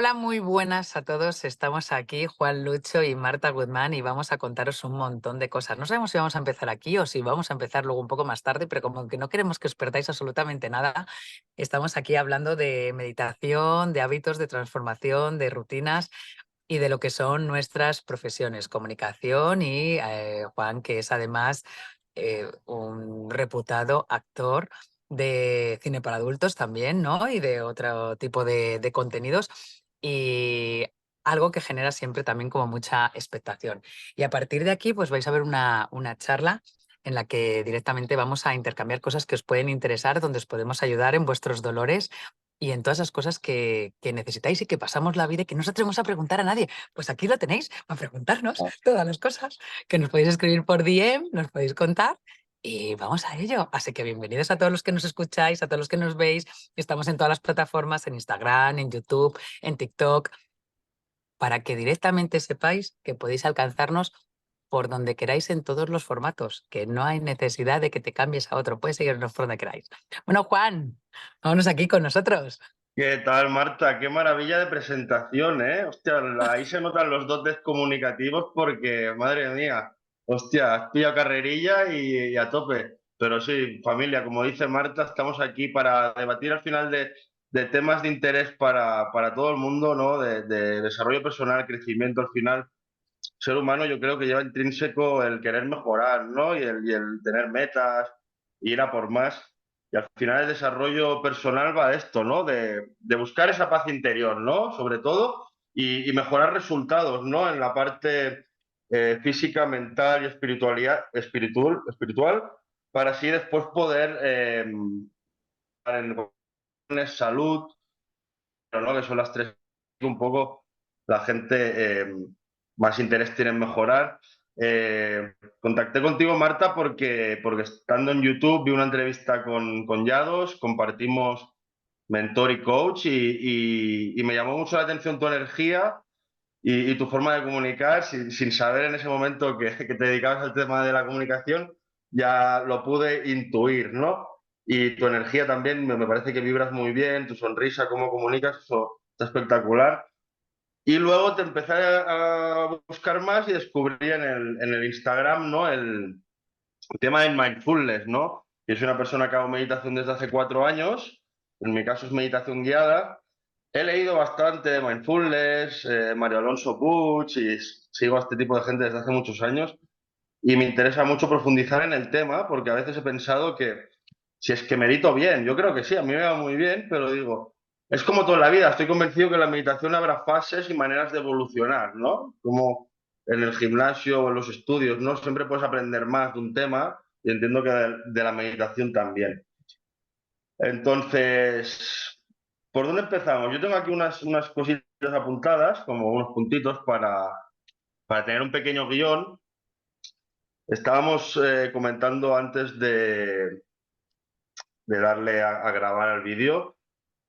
Hola, muy buenas a todos. Estamos aquí, Juan Lucho y Marta Guzmán, y vamos a contaros un montón de cosas. No sabemos si vamos a empezar aquí o si vamos a empezar luego un poco más tarde, pero como que no queremos que os perdáis absolutamente nada, estamos aquí hablando de meditación, de hábitos, de transformación, de rutinas y de lo que son nuestras profesiones, comunicación y Juan, que es además un reputado actor de cine para adultos también, ¿no? Y de otro tipo de contenidos y algo que genera siempre también como mucha expectación. Y a partir de aquí, pues vais a ver una charla en la que directamente vamos a intercambiar cosas que os pueden interesar, donde os podemos ayudar en vuestros dolores y en todas esas cosas que necesitáis y que pasamos la vida y que no nos atrevemos a preguntar a nadie. Pues aquí lo tenéis, a preguntarnos todas las cosas que nos podéis escribir por DM, nos podéis contar y vamos a ello. Así que bienvenidos a todos los que nos escucháis, a todos los que nos veis. Estamos en todas las plataformas, en Instagram, en YouTube, en TikTok, para que directamente sepáis que podéis alcanzarnos por donde queráis en todos los formatos, que no hay necesidad de que te cambies a otro, puedes seguirnos por donde queráis. Bueno, Juan, vámonos aquí con nosotros. ¿Qué tal, Marta? Qué maravilla de presentación, ¿eh? Hostia, ahí se notan los dotes comunicativos porque, madre mía, hostia, has pillado carrerilla y a tope. Pero sí, familia, como dice Marta, estamos aquí para debatir al final de temas de interés para todo el mundo, ¿no? De desarrollo personal, crecimiento, al final. Ser humano yo creo que lleva intrínseco el querer mejorar, ¿no? Y el tener metas, ir a por más. Y al final el desarrollo personal va de esto, ¿no? De buscar esa paz interior, ¿no? Sobre todo, y mejorar resultados, ¿no? En la parte física, mental y espiritual, para así después poder en salud, ¿no? Que son las tres que un poco la gente más interés tiene en mejorar. Contacté contigo, Marta, porque estando en YouTube vi una entrevista con Yados, compartimos mentor y coach y me llamó mucho la atención tu energía y tu forma de comunicar sin saber en ese momento que te dedicabas al tema de la comunicación, ya lo pude intuir, ¿no? Y tu energía también, me parece que vibras muy bien, tu sonrisa, cómo comunicas, eso está espectacular. Y luego te empecé a buscar más y descubrí en el Instagram, ¿no? El tema del mindfulness, ¿no? Yo soy una persona que hago meditación desde hace 4 años, en mi caso es meditación guiada. He leído bastante de mindfulness, Mario Alonso Puig, y sigo a este tipo de gente desde hace muchos años. Y me interesa mucho profundizar en el tema, porque a veces he pensado que si es que medito bien, yo creo que sí, a mí me va muy bien, pero digo, es como toda la vida, estoy convencido que en la meditación habrá fases y maneras de evolucionar, ¿no? Como en el gimnasio o en los estudios, ¿no? Siempre puedes aprender más de un tema y entiendo que de la meditación también. Entonces, ¿por dónde empezamos? Yo tengo aquí unas cositas apuntadas, como unos puntitos para tener un pequeño guión. Estábamos comentando antes de darle a grabar el vídeo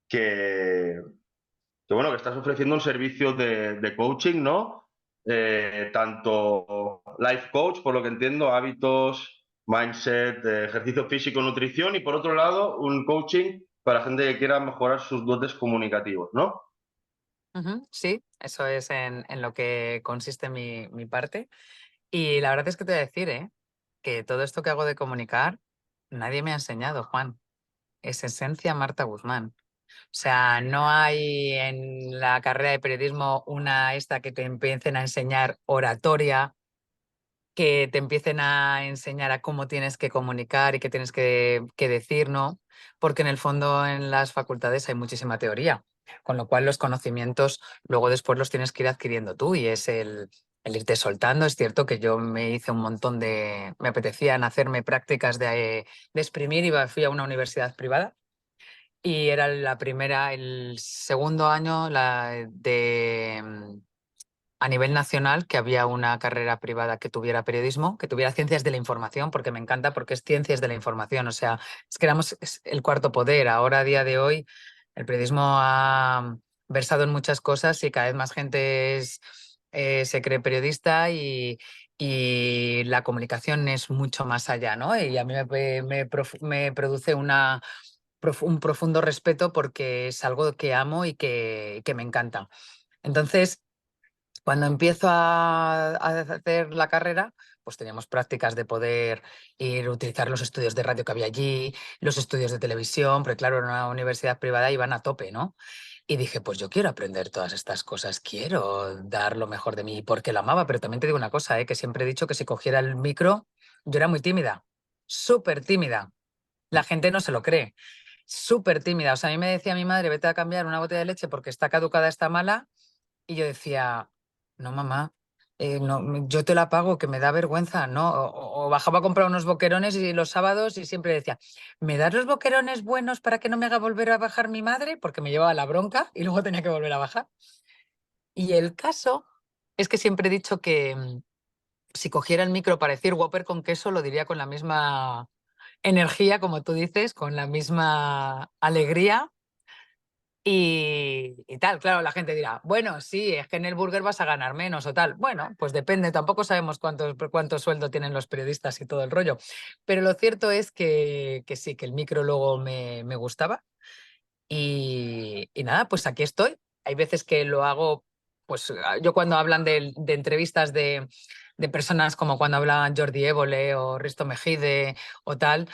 que, bueno, que estás ofreciendo un servicio de coaching, ¿no? Tanto life coach, por lo que entiendo, hábitos, mindset, ejercicio físico, nutrición, y por otro lado, un coaching para gente que quiera mejorar sus dotes comunicativos, ¿no? Ujú, sí, eso es en lo que consiste mi parte. Y la verdad es que te voy a decir, que todo esto que hago de comunicar, nadie me ha enseñado, Juan. Es esencia Marta Guzmán. O sea, no hay en la carrera de periodismo una esta que te empiecen a enseñar oratoria, que te empiecen a enseñar a cómo tienes que comunicar y qué tienes que decir, ¿no? Porque en el fondo en las facultades hay muchísima teoría, con lo cual los conocimientos luego después los tienes que ir adquiriendo tú y es el irte soltando. Es cierto que yo me hice un montón me apetecían hacerme prácticas de exprimir y fui a una universidad privada. Y era la primera, el segundo año a nivel nacional que había una carrera privada que tuviera periodismo, que tuviera ciencias de la información, porque me encanta, porque es ciencias de la información. O sea, es que es el cuarto poder. Ahora, a día de hoy, el periodismo ha versado en muchas cosas y cada vez más gente se cree periodista y la comunicación es mucho más allá, ¿no? Y a mí me produce un profundo respeto porque es algo que amo y que me encanta. Entonces, cuando empiezo a hacer la carrera, pues teníamos prácticas de poder ir a utilizar los estudios de radio que había allí, los estudios de televisión, porque claro, en una universidad privada iban a tope, ¿no? Y dije, pues yo quiero aprender todas estas cosas, quiero dar lo mejor de mí, porque la amaba, pero también te digo una cosa, que siempre he dicho que si cogiera el micro, yo era muy tímida, súper tímida. La gente no se lo cree, súper tímida. O sea, a mí me decía mi madre, vete a cambiar una botella de leche porque está caducada, está mala, y yo decía, no, mamá, no, yo te la pago, que me da vergüenza, ¿no? O bajaba a comprar unos boquerones y los sábados y siempre decía, ¿me das los boquerones buenos para que no me haga volver a bajar mi madre? Porque me llevaba la bronca y luego tenía que volver a bajar. Y el caso es que siempre he dicho que si cogiera el micro para decir Whopper con queso, lo diría con la misma energía, como tú dices, con la misma alegría. Y tal, claro, la gente dirá, bueno, sí, es que en el burger vas a ganar menos o tal. Bueno, pues depende, tampoco sabemos cuánto sueldo tienen los periodistas y todo el rollo. Pero lo cierto es que sí, que el micro luego me gustaba. Y nada, pues aquí estoy. Hay veces que lo hago, pues yo cuando hablan de entrevistas de personas como cuando hablan Jordi Évole o Risto Mejide o tal,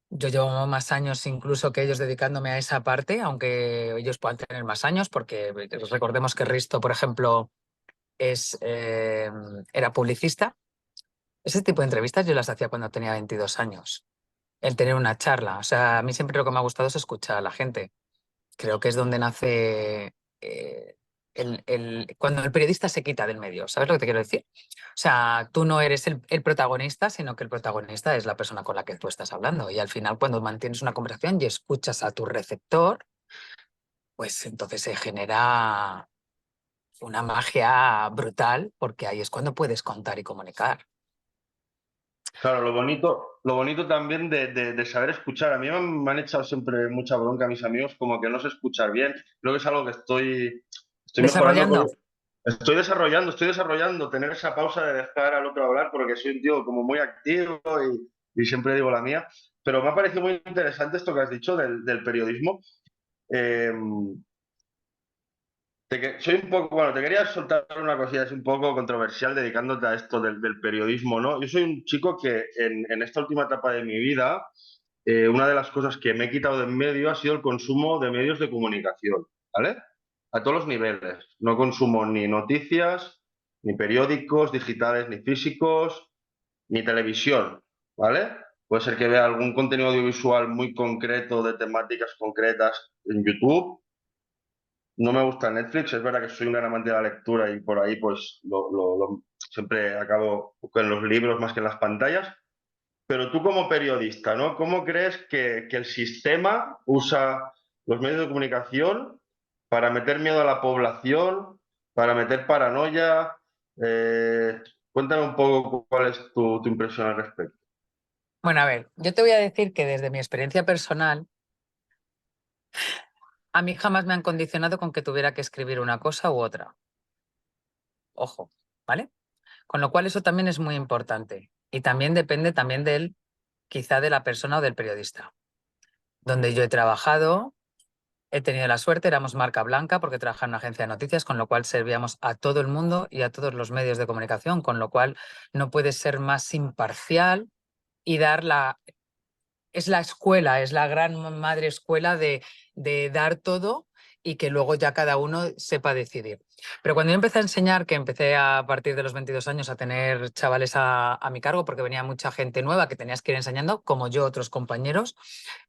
yo llevo más años incluso que ellos dedicándome a esa parte, aunque ellos puedan tener más años, porque recordemos que Risto, por ejemplo, era publicista. Ese tipo de entrevistas yo las hacía cuando tenía 22 años. El tener una charla. O sea, a mí siempre lo que me ha gustado es escuchar a la gente. Creo que es donde nace cuando el periodista se quita del medio. ¿Sabes lo que te quiero decir? O sea, tú no eres el protagonista, sino que el protagonista es la persona con la que tú estás hablando. Y al final, cuando mantienes una conversación y escuchas a tu receptor, pues entonces se genera una magia brutal, porque ahí es cuando puedes contar y comunicar. Claro, lo bonito también de saber escuchar. A mí me han echado siempre mucha bronca mis amigos, como que no sé escuchar bien. Creo que es algo que estoy mejorando. Desarrollando. Estoy desarrollando, tener esa pausa de dejar al otro hablar, porque soy un tío como muy activo y siempre digo la mía. Pero me ha parecido muy interesante esto que has dicho del periodismo. Eh, soy un poco, bueno, te quería soltar una cosilla, es un poco controversial dedicándote a esto del periodismo, ¿no? Yo soy un chico que en esta última etapa de mi vida, una de las cosas que me he quitado de en medio ha sido el consumo de medios de comunicación, ¿vale? A todos los niveles. No consumo ni noticias, ni periódicos digitales, ni físicos, ni televisión, ¿vale? Puede ser que vea algún contenido audiovisual muy concreto de temáticas concretas en YouTube. No me gusta Netflix, es verdad que soy un gran amante de la lectura y por ahí pues siempre acabo con los libros más que en las pantallas. Pero tú como periodista, ¿no? ¿Cómo crees que el sistema usa los medios de comunicación para meter miedo a la población, para meter paranoia? Eh, Cuéntame un poco cuál es tu impresión al respecto. Bueno, a ver, yo te voy a decir que desde mi experiencia personal, a mí jamás me han condicionado con que tuviera que escribir una cosa u otra. Ojo, ¿vale? Con lo cual eso también es muy importante. Y también depende también quizá de la persona o del periodista. Donde yo he trabajado, he tenido la suerte, éramos marca blanca porque trabajaba en una agencia de noticias, con lo cual servíamos a todo el mundo y a todos los medios de comunicación, con lo cual no puedes ser más imparcial y dar es la escuela, es la gran madre escuela de dar todo y que luego ya cada uno sepa decidir. Pero cuando yo empecé a enseñar, que empecé a partir de los 22 años a tener chavales a mi cargo, porque venía mucha gente nueva que tenías que ir enseñando, como yo, otros compañeros,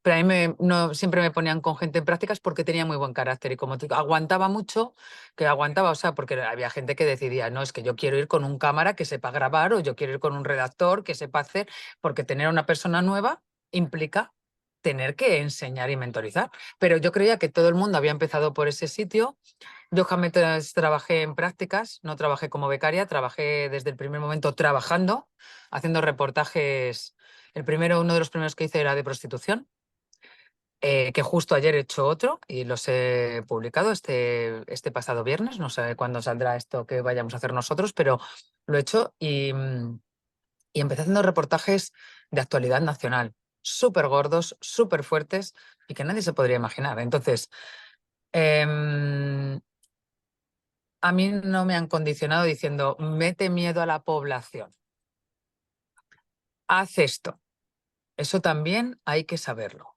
pero a mí no, siempre me ponían con gente en prácticas porque tenía muy buen carácter y como aguantaba mucho, que aguantaba, o sea, porque había gente que decidía, no, es que yo quiero ir con un cámara que sepa grabar o yo quiero ir con un redactor que sepa hacer, porque tener a una persona nueva implica tener que enseñar y mentorizar. Pero yo creía que todo el mundo había empezado por ese sitio. Yo jamás trabajé en prácticas, no trabajé como becaria, trabajé desde el primer momento trabajando, haciendo reportajes. Uno de los primeros que hice era de prostitución, que justo ayer he hecho otro y los he publicado este pasado viernes. No sé cuándo saldrá esto que vayamos a hacer nosotros, pero lo he hecho y empecé haciendo reportajes de actualidad nacional, súper gordos, súper fuertes, y que nadie se podría imaginar. Entonces, em, a mí no me han condicionado diciendo, mete miedo a la población, haz esto. Eso también hay que saberlo.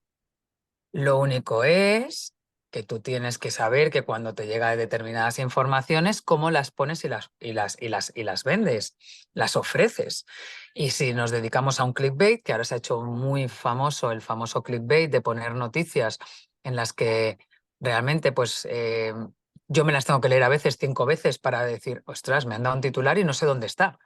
Lo único es que tú tienes que saber que cuando te llegan determinadas informaciones, cómo las pones y las vendes, las ofreces. Y si nos dedicamos a un clickbait, que ahora se ha hecho muy famoso el famoso clickbait de poner noticias en las que realmente pues yo me las tengo que leer a veces 5 veces para decir, ostras, me han dado un titular y no sé dónde está.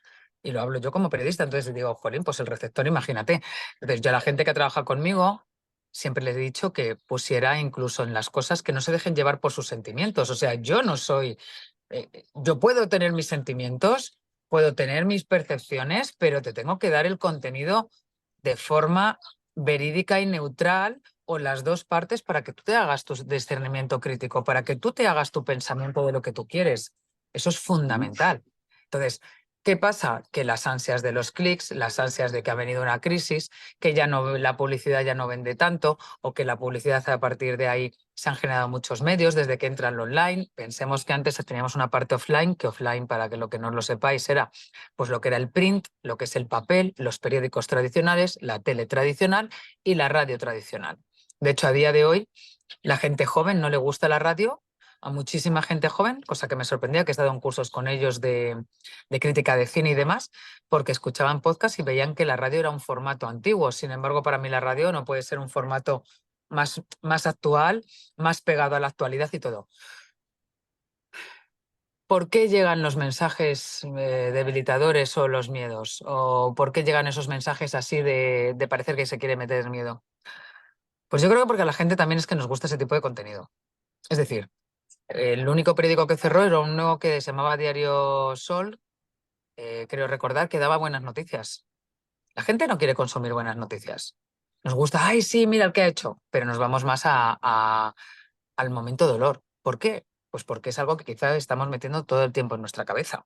Y lo hablo yo como periodista, entonces digo, jolín, pues el receptor, imagínate. Entonces yo a la gente que trabaja conmigo siempre les he dicho que pusiera incluso en las cosas que no se dejen llevar por sus sentimientos. O sea, yo no soy, yo puedo tener mis sentimientos, puedo tener mis percepciones, pero te tengo que dar el contenido de forma verídica y neutral o las dos partes para que tú te hagas tu discernimiento crítico, para que tú te hagas tu pensamiento de lo que tú quieres. Eso es fundamental. Entonces, ¿qué pasa? Que las ansias de los clics, las ansias de que ha venido una crisis, que ya no, la publicidad ya no vende tanto o que la publicidad a partir de ahí se han generado muchos medios desde que entran lo online. Pensemos que antes teníamos una parte offline, que offline, para que lo que no lo sepáis, era pues lo que era el print, lo que es el papel, los periódicos tradicionales, la tele tradicional y la radio tradicional. De hecho, a día de hoy, la gente joven no le gusta la radio, a muchísima gente joven, cosa que me sorprendía, que he estado en cursos con ellos de crítica de cine y demás, porque escuchaban podcast y veían que la radio era un formato antiguo. Sin embargo, para mí la radio no puede ser un formato más actual, más pegado a la actualidad y todo. ¿Por qué llegan los mensajes debilitadores o los miedos? ¿O por qué llegan esos mensajes así de parecer que se quiere meter miedo? Pues yo creo que porque a la gente también es que nos gusta ese tipo de contenido. Es decir, el único periódico que cerró era uno que se llamaba Diario Sol, creo recordar, que daba buenas noticias. La gente no quiere consumir buenas noticias. Nos gusta, ay, sí, mira el que ha hecho, pero nos vamos más al momento dolor. ¿Por qué? Pues porque es algo que quizás estamos metiendo todo el tiempo en nuestra cabeza.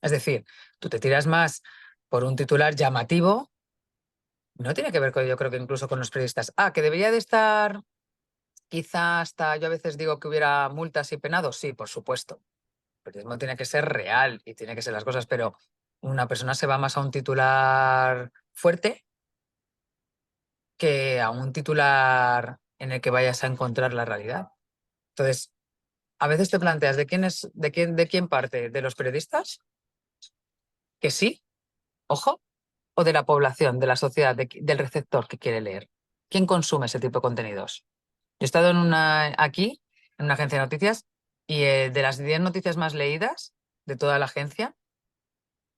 Es decir, tú te tiras más por un titular llamativo, no tiene que ver con, yo creo que incluso con los periodistas. Ah, que debería de estar, quizá hasta, yo a veces digo que hubiera multas y penados, sí, por supuesto. El periodismo tiene que ser real y tiene que ser las cosas, pero una persona se va más a un titular fuerte que a un titular en el que vayas a encontrar la realidad. Entonces, a veces te planteas, ¿de quién parte? ¿De los periodistas? Que sí, ojo, o de la población, de la sociedad, del receptor que quiere leer. ¿Quién consume ese tipo de contenidos? Yo he estado aquí, en una agencia de noticias, y de las 10 noticias más leídas de toda la agencia,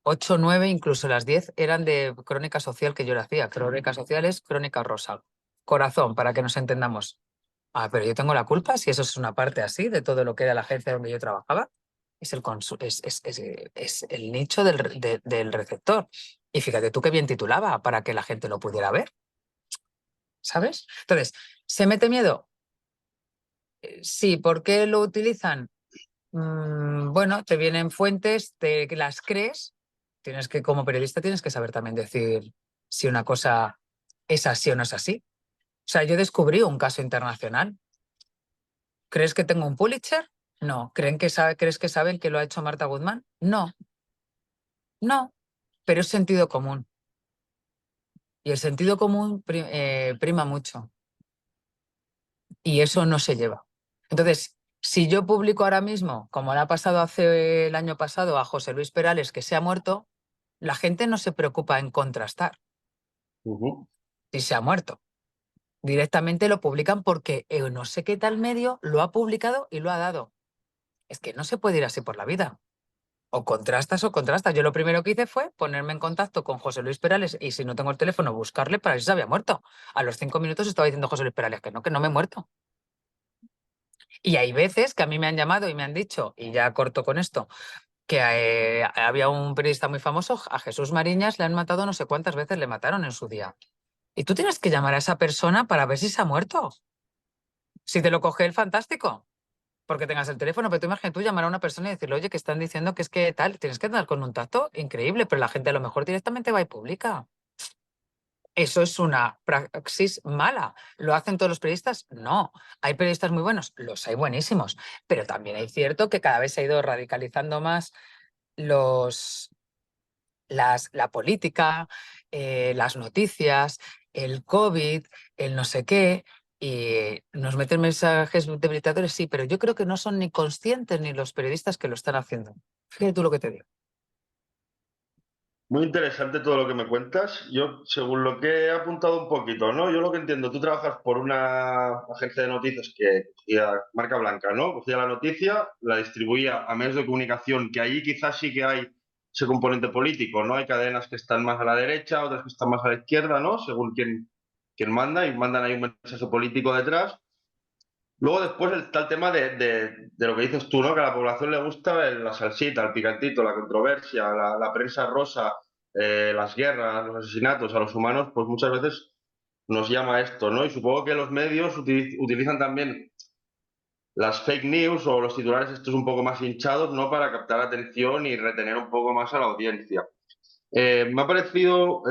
8, 9, incluso las 10 eran de crónica social que yo le hacía. Crónica social es crónica rosa. Corazón, para que nos entendamos. Ah, pero yo tengo la culpa si eso es una parte así de todo lo que era la agencia donde yo trabajaba. Es el nicho del receptor. Y fíjate tú qué bien titulaba para que la gente lo pudiera ver, ¿sabes? Entonces, ¿se mete miedo? Sí, ¿por qué lo utilizan? Bueno, te vienen fuentes, te las crees. Tienes que, como periodista, tienes que saber también decir si una cosa es así o no es así. O sea, yo descubrí un caso internacional. ¿Crees que tengo un Pulitzer? No. ¿Crees que saben que lo ha hecho Marta Guzmán? No, no. Pero es sentido común. Y el sentido común prima mucho. Y eso no se lleva. Entonces, si yo publico ahora mismo, como le ha pasado hace el año pasado a José Luis Perales, que se ha muerto, la gente no se preocupa en contrastar si se ha muerto. Directamente lo publican porque no sé qué tal medio lo ha publicado y lo ha dado. Es que no se puede ir así por la vida. O contrastas o contrastas. Yo lo primero que hice fue ponerme en contacto con José Luis Perales y si no tengo el teléfono, buscarle para ver si se había muerto. A los 5 minutos estaba diciendo José Luis Perales que no me he muerto. Y hay veces que a mí me han llamado y me han dicho, y ya corto con esto, que había un periodista muy famoso, a Jesús Mariñas, le han matado no sé cuántas veces le mataron en su día. Y tú tienes que llamar a esa persona para ver si se ha muerto. Si te lo coge el fantástico, porque tengas el teléfono, pero tú imagínate tú llamar a una persona y decirle, oye, que están diciendo que es que tal, tienes que andar con un tacto increíble, pero la gente a lo mejor directamente va y publica. eso es una praxis mala. ¿Lo hacen todos los periodistas? No. ¿Hay periodistas muy buenos? Los hay buenísimos. Pero también hay cierto que cada vez se ha ido radicalizando más los, la política, las noticias, el COVID, el no sé qué, y nos meten mensajes debilitadores, sí, pero yo creo que no son ni conscientes ni los periodistas que lo están haciendo. Fíjate tú lo que te digo. Muy interesante todo lo que me cuentas. Yo, según lo que he apuntado un poquito, ¿no? Yo lo que entiendo, tú trabajas por una agencia de noticias que cogía marca blanca, ¿no? Cogía la noticia, la distribuía a medios de comunicación, que allí quizás sí que hay ese componente político, ¿no? Hay cadenas que están más a la derecha, otras que están más a la izquierda, ¿no? Según quién manda, y mandan ahí un mensaje político detrás. Luego después está el tema de lo que dices tú, ¿no? Que a la población le gusta la salsita, el picantito, la controversia, la prensa rosa, las guerras, los asesinatos a los humanos, pues muchas veces nos llama esto, ¿no? Y supongo que los medios utilizan también las fake news o los titulares estos un poco más hinchados, ¿no? Para captar atención y retener un poco más a la audiencia. Me ha parecido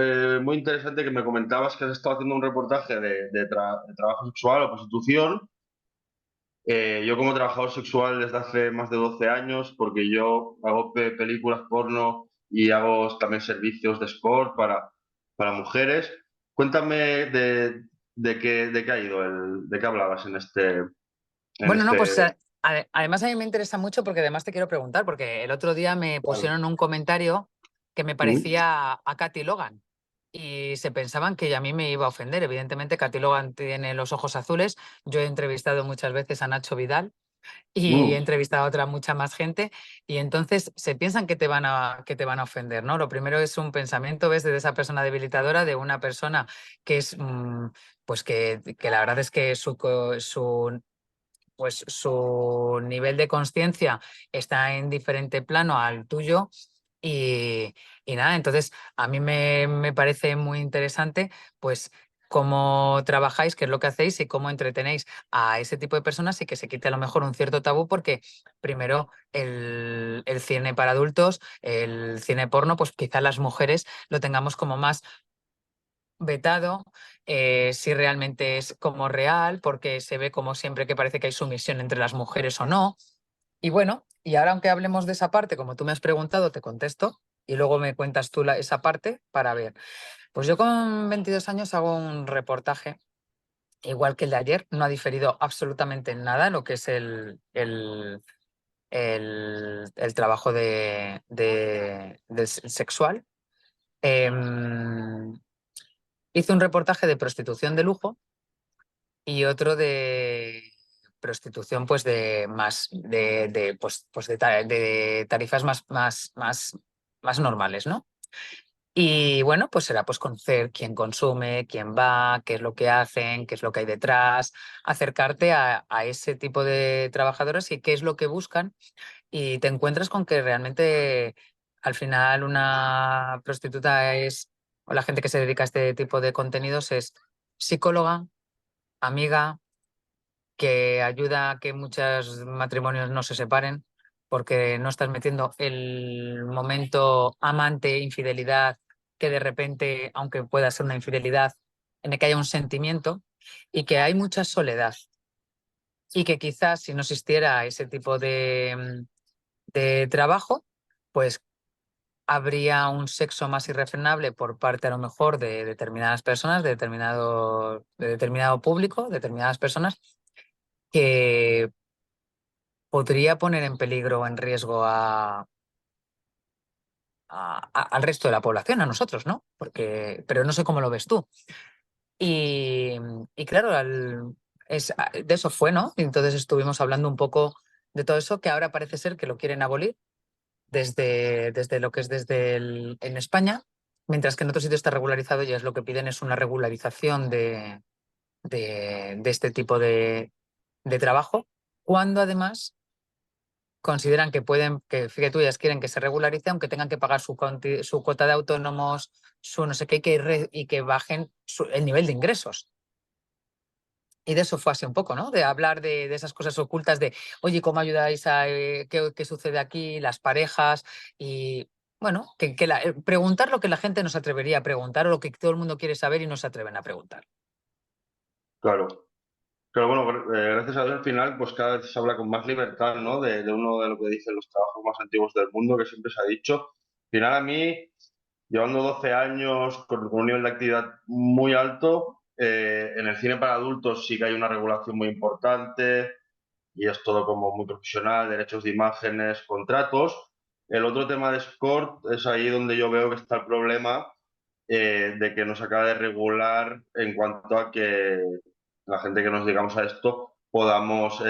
muy interesante que me comentabas que has estado haciendo un reportaje de trabajo sexual o prostitución. Yo como trabajador sexual desde hace más de 12 años, porque yo hago películas porno y hago también servicios de sport para mujeres. Cuéntame de qué ha ido, de qué hablabas en Bueno, no, pues este... además a mí me interesa mucho porque además te quiero preguntar, porque el otro día me Vale. pusieron un comentario que me Mm, parecía a Katy Logan y se pensaban que a mí me iba a ofender. Evidentemente, Katy Logan tiene los ojos azules. Yo he entrevistado muchas veces a Nacho Vidal y he mm, entrevistado a otra mucha más gente y entonces se piensan que te van a ofender, ¿no? Lo primero es un pensamiento, ¿ves? De esa persona debilitadora, de una persona que es, pues que la verdad es que su nivel de conciencia está en diferente plano al tuyo y nada, entonces a mí me parece muy interesante pues cómo trabajáis, qué es lo que hacéis y cómo entretenéis a ese tipo de personas y que se quite a lo mejor un cierto tabú porque primero el cine para adultos, el cine porno, pues quizá las mujeres lo tengamos como más vetado, si realmente es como real, porque se ve como siempre que parece que hay sumisión entre las mujeres o no. Y bueno, y ahora aunque hablemos de esa parte, como tú me has preguntado, te contesto y luego me cuentas tú esa parte para ver. Pues yo con 22 años hago un reportaje, igual que el de ayer, no ha diferido absolutamente en nada lo que es el trabajo de sexual. Em, Hice un reportaje de prostitución de lujo y otro de prostitución pues de más de tarifas más normales, ¿no? Y bueno, pues será pues conocer quién consume, quién va, qué es lo que hacen, qué es lo que hay detrás, acercarte a ese tipo de trabajadoras y qué es lo que buscan y te encuentras con que realmente al final una prostituta o la gente que se dedica a este tipo de contenidos es psicóloga, amiga, que ayuda a que muchos matrimonios no se separen, porque no estás metiendo el momento amante, infidelidad, que de repente, aunque pueda ser una infidelidad, en el que haya un sentimiento y que hay mucha soledad. Y que quizás si no existiera ese tipo de trabajo, pues habría un sexo más irrefrenable por parte a lo mejor de determinadas personas, de determinado público, determinadas personas, que podría poner en peligro o en riesgo al resto de la población, a nosotros, ¿no? Pero no sé cómo lo ves tú. Y, y claro, de eso fue, ¿no? Y entonces estuvimos hablando un poco de todo eso que ahora parece ser que lo quieren abolir desde lo que es en España, mientras que en otros sitios está regularizado y es lo que piden es una regularización de este tipo de trabajo, cuando además consideran que pueden, que fíjate tú, ellas quieren que se regularice, aunque tengan que pagar su cuota de autónomos, su no sé qué, y que bajen el nivel de ingresos. Y de eso fue así un poco, ¿no? De hablar de esas cosas ocultas de, oye, ¿cómo ayudáis qué sucede aquí, las parejas? Bueno, preguntar lo que la gente no se atrevería a preguntar o lo que todo el mundo quiere saber y no se atreven a preguntar. Claro. Pero bueno, gracias a Dios al final, pues cada vez se habla con más libertad, ¿no? De uno de lo que dicen los trabajos más antiguos del mundo, que siempre se ha dicho. Al final a mí, llevando 12 años con un nivel de actividad muy alto, en el cine para adultos sí que hay una regulación muy importante y es todo como muy profesional, derechos de imágenes, contratos. El otro tema de Sport es ahí donde yo veo que está el problema de que nos acaba de regular en cuanto a que la gente que nos dedicamos a esto podamos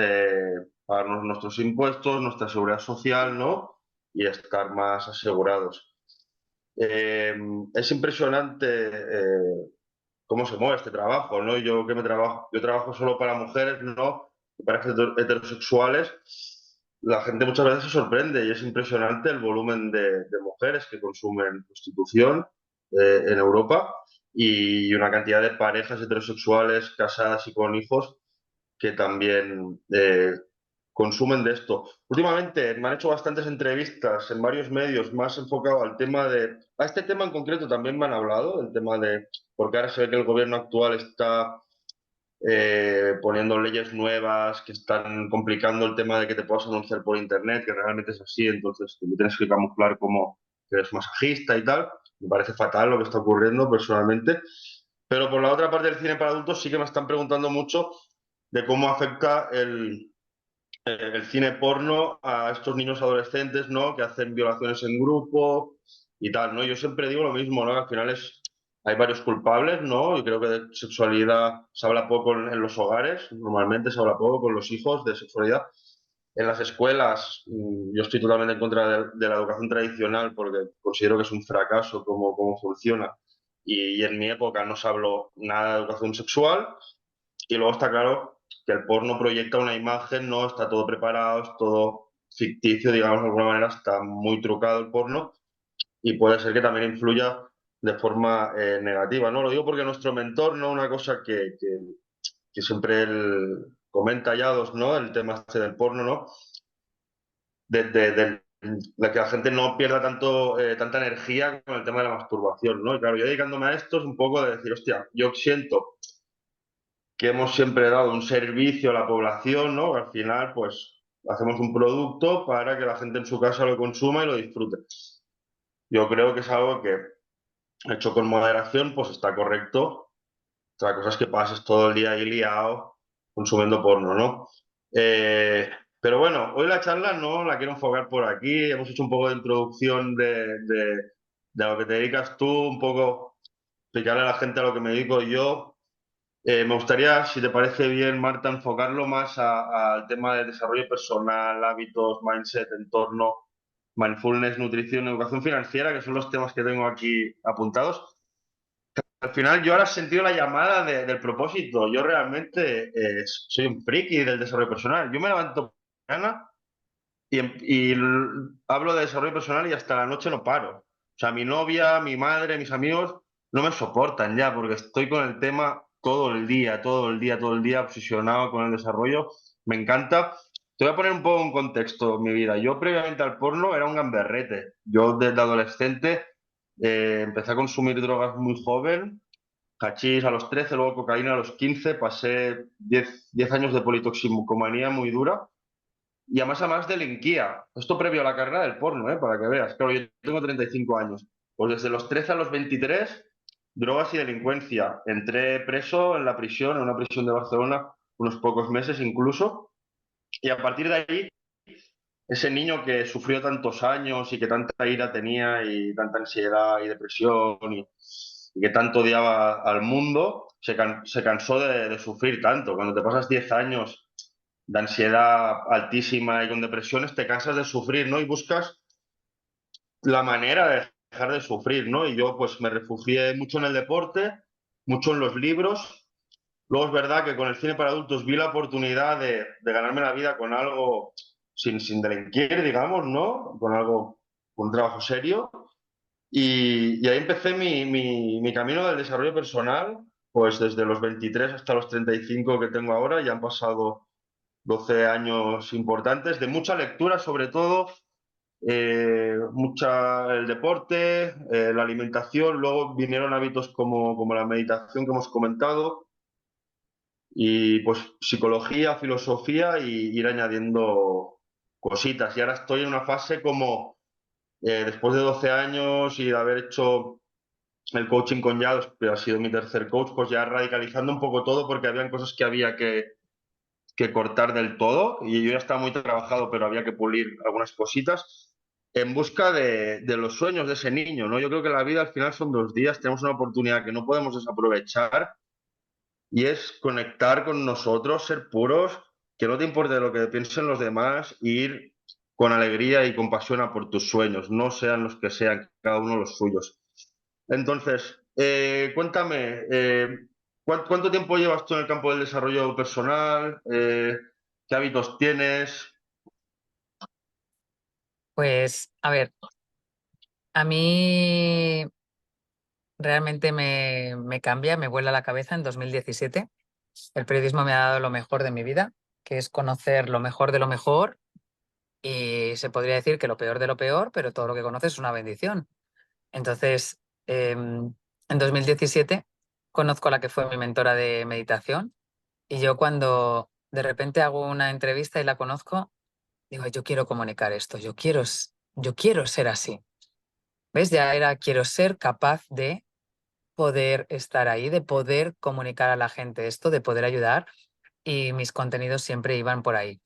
pagarnos nuestros impuestos, nuestra seguridad social, ¿no? Y estar más asegurados. Eh, es impresionante cómo se mueve este trabajo, ¿no? Yo trabajo solo para mujeres, ¿no? Para heterosexuales. La gente muchas veces se sorprende y es impresionante el volumen de mujeres que consumen prostitución en Europa y una cantidad de parejas heterosexuales casadas y con hijos que también consumen de esto. Últimamente me han hecho bastantes entrevistas en varios medios más enfocado al tema de... A este tema en concreto también me han hablado, el tema de... Porque ahora se ve que el gobierno actual está poniendo leyes nuevas que están complicando el tema de que te puedas anunciar por internet, que realmente es así, entonces tú tienes que camuflar como que eres masajista y tal. Me parece fatal lo que está ocurriendo personalmente. Pero por la otra parte del cine para adultos sí que me están preguntando mucho de cómo afecta el cine porno a estos niños adolescentes, ¿no? Que hacen violaciones en grupo y tal, ¿no? Yo siempre digo lo mismo, ¿no? Al final hay varios culpables, ¿no? Y creo que de sexualidad se habla poco en los hogares, normalmente se habla poco con los hijos de sexualidad. En las escuelas, yo estoy totalmente en contra de la educación tradicional porque considero que es un fracaso cómo funciona. Y en mi época no se habló nada de educación sexual. Y luego está claro que el porno proyecta una imagen, no está todo preparado, es todo ficticio, digamos, de alguna manera está muy trucado el porno y puede ser que también influya de forma negativa, ¿no? Lo digo porque nuestro mentor, ¿no? Una cosa que siempre él comenta hallados, ¿no? El tema este del porno, ¿no? De que la gente no pierda tanta energía con el tema de la masturbación, ¿no? Y claro, yo dedicándome a esto es un poco de decir, hostia, yo siento que hemos siempre dado un servicio a la población, ¿no? Al final, pues, hacemos un producto para que la gente en su casa lo consuma y lo disfrute. Yo creo que es algo que, hecho con moderación, pues está correcto. Otra cosa es que pases todo el día ahí liado consumiendo porno, ¿no? Eh, pero bueno, hoy la charla no la quiero enfocar por aquí. Hemos hecho un poco de introducción de a lo que te dedicas tú, un poco explicarle a la gente a lo que me dedico yo. Me gustaría, si te parece bien, Marta, enfocarlo más al tema de desarrollo personal, hábitos, mindset, entorno, mindfulness, nutrición, educación financiera, que son los temas que tengo aquí apuntados. Al final, yo ahora he sentido la llamada del propósito. Yo realmente soy un friki del desarrollo personal. Yo me levanto por la mañana hablo de desarrollo personal y hasta la noche no paro. O sea, mi novia, mi madre, mis amigos no me soportan ya porque estoy con el tema todo el día, todo el día, todo el día obsesionado con el desarrollo. Me encanta. Te voy a poner un poco en contexto mi vida. Yo previamente al porno era un gamberrete. Yo desde adolescente empecé a consumir drogas muy joven, hachís a los 13, luego cocaína a los 15, pasé 10 años de politoxicomanía muy dura y además delinquía. Esto previo a la carrera del porno, para que veas. Claro, yo tengo 35 años. Pues desde los 13 a los 23, drogas y delincuencia. Entré preso en la prisión, en una prisión de Barcelona, unos pocos meses incluso. Y a partir de ahí, ese niño que sufrió tantos años y que tanta ira tenía y tanta ansiedad y depresión y que tanto odiaba al mundo, se cansó de sufrir tanto. Cuando te pasas 10 años de ansiedad altísima y con depresiones, te cansas de sufrir, ¿no? Y buscas la manera de dejar de sufrir, ¿no? Y yo pues me refugié mucho en el deporte, mucho en los libros. Luego es verdad que con el cine para adultos vi la oportunidad de ganarme la vida con algo sin delinquir, digamos, ¿no? Con algo, con un trabajo serio. Y ahí empecé mi camino del desarrollo personal, pues desde los 23 hasta los 35 que tengo ahora, ya han pasado 12 años importantes, de mucha lectura sobre todo, mucha el deporte, la alimentación, luego vinieron hábitos como la meditación que hemos comentado y pues psicología, filosofía y ir añadiendo cositas. Y ahora estoy en una fase como después de 12 años y de haber hecho el coaching con Yados, que ha sido mi tercer coach, pues ya radicalizando un poco todo porque habían cosas que había que cortar del todo y yo ya estaba muy trabajado, pero había que pulir algunas cositas en busca de los sueños de ese niño, ¿no? Yo creo que la vida al final son 2 días, tenemos una oportunidad que no podemos desaprovechar y es conectar con nosotros, ser puros, que no te importe lo que piensen los demás, e ir con alegría y con pasión a por tus sueños, no sean los que sean, cada uno los suyos. Entonces, cuéntame, ¿cuánto tiempo llevas tú en el campo del desarrollo personal? ¿Qué hábitos tienes? Pues, a ver, a mí realmente me cambia, me vuela la cabeza en 2017. El periodismo me ha dado lo mejor de mi vida, que es conocer lo mejor de lo mejor y se podría decir que lo peor de lo peor, pero todo lo que conoces es una bendición. Entonces, en 2017 conozco a la que fue mi mentora de meditación y yo cuando de repente hago una entrevista y la conozco, digo, yo quiero comunicar esto, yo quiero ser así. ¿Ves? Ya era, quiero ser capaz de poder estar ahí, de poder comunicar a la gente esto, de poder ayudar y mis contenidos siempre iban por ahí.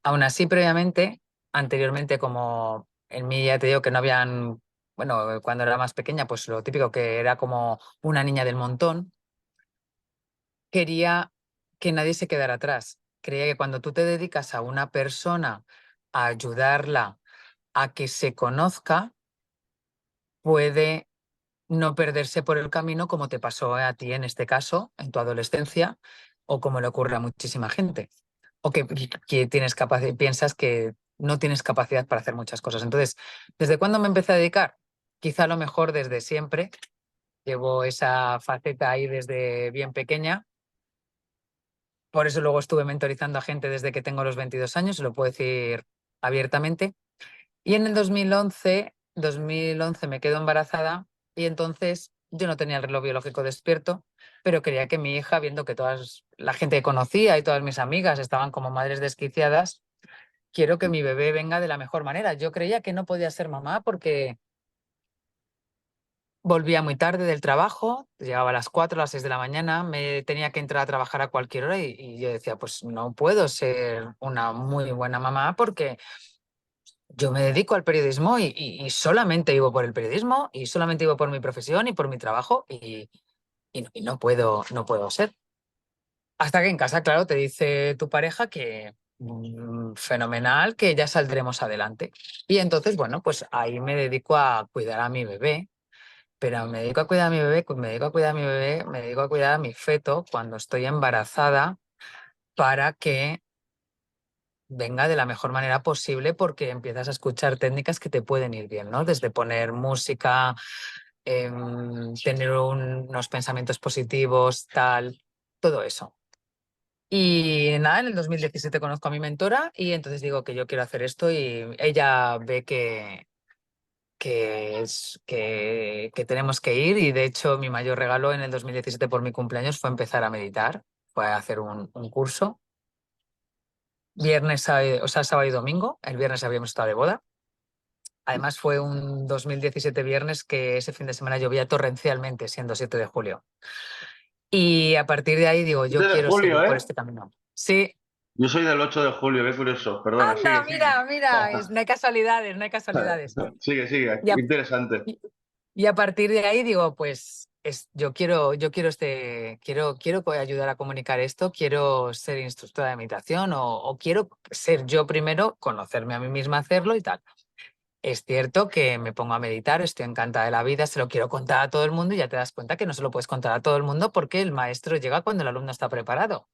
Aún así, previamente, anteriormente, como en mí ya te digo que no habían, bueno, cuando era más pequeña, pues lo típico que era como una niña del montón, quería que nadie se quedara atrás. Creía que cuando tú te dedicas a una persona a ayudarla a que se conozca, puede no perderse por el camino como te pasó a ti en este caso, en tu adolescencia, o como le ocurre a muchísima gente. O que piensas que no tienes capacidad para hacer muchas cosas. Entonces, ¿desde cuándo me empecé a dedicar? Quizá a lo mejor desde siempre. Llevo esa faceta ahí desde bien pequeña. Por eso luego estuve mentorizando a gente desde que tengo los 22 años, se lo puedo decir abiertamente. Y en el 2011 me quedo embarazada y entonces yo no tenía el reloj biológico despierto, pero quería que mi hija, viendo que toda la gente que conocía y todas mis amigas estaban como madres desquiciadas, quiero que mi bebé venga de la mejor manera. Yo creía que no podía ser mamá porque volvía muy tarde del trabajo, llegaba a las 4 a las 6 de la mañana, me tenía que entrar a trabajar a cualquier hora y yo decía, pues no puedo ser una muy buena mamá porque yo me dedico al periodismo y solamente vivo por el periodismo y solamente vivo por mi profesión y por mi trabajo y no puedo ser. Hasta que en casa, claro, te dice tu pareja que fenomenal, que ya saldremos adelante. Y entonces, bueno, pues ahí me dedico a cuidar a mi bebé, pero me dedico a cuidar a mi bebé, me dedico a cuidar a mi bebé, me dedico a cuidar a mi feto cuando estoy embarazada para que venga de la mejor manera posible porque empiezas a escuchar técnicas que te pueden ir bien, ¿no? Desde poner música, tener unos pensamientos positivos, tal, todo eso. Y nada, en el 2017 conozco a mi mentora y entonces digo que yo quiero hacer esto y ella ve que tenemos que ir y de hecho mi mayor regalo en el 2017 por mi cumpleaños fue empezar a meditar, fue a hacer un curso. Viernes, o sea, sábado y domingo. El viernes habíamos estado de boda. Además, fue un 2017 viernes que ese fin de semana llovía torrencialmente, siendo 7 de julio. Y a partir de ahí digo, yo 7 de quiero julio, seguir por ¿eh? este camino. Sí, Yo soy del 8 de julio, qué curioso. Perdona, anda, sigue, sigue. mira, mira, no hay casualidades, no hay casualidades. Sigue, sigue. Y a, Interesante. y a partir de ahí digo, pues quiero ayudar a comunicar esto, quiero ser instructora de meditación o quiero ser yo primero, conocerme a mí misma, hacerlo y tal. Es cierto que me pongo a meditar, estoy encantada de la vida, se lo quiero contar a todo el mundo y ya te das cuenta que no se lo puedes contar a todo el mundo porque el maestro llega cuando el alumno está preparado.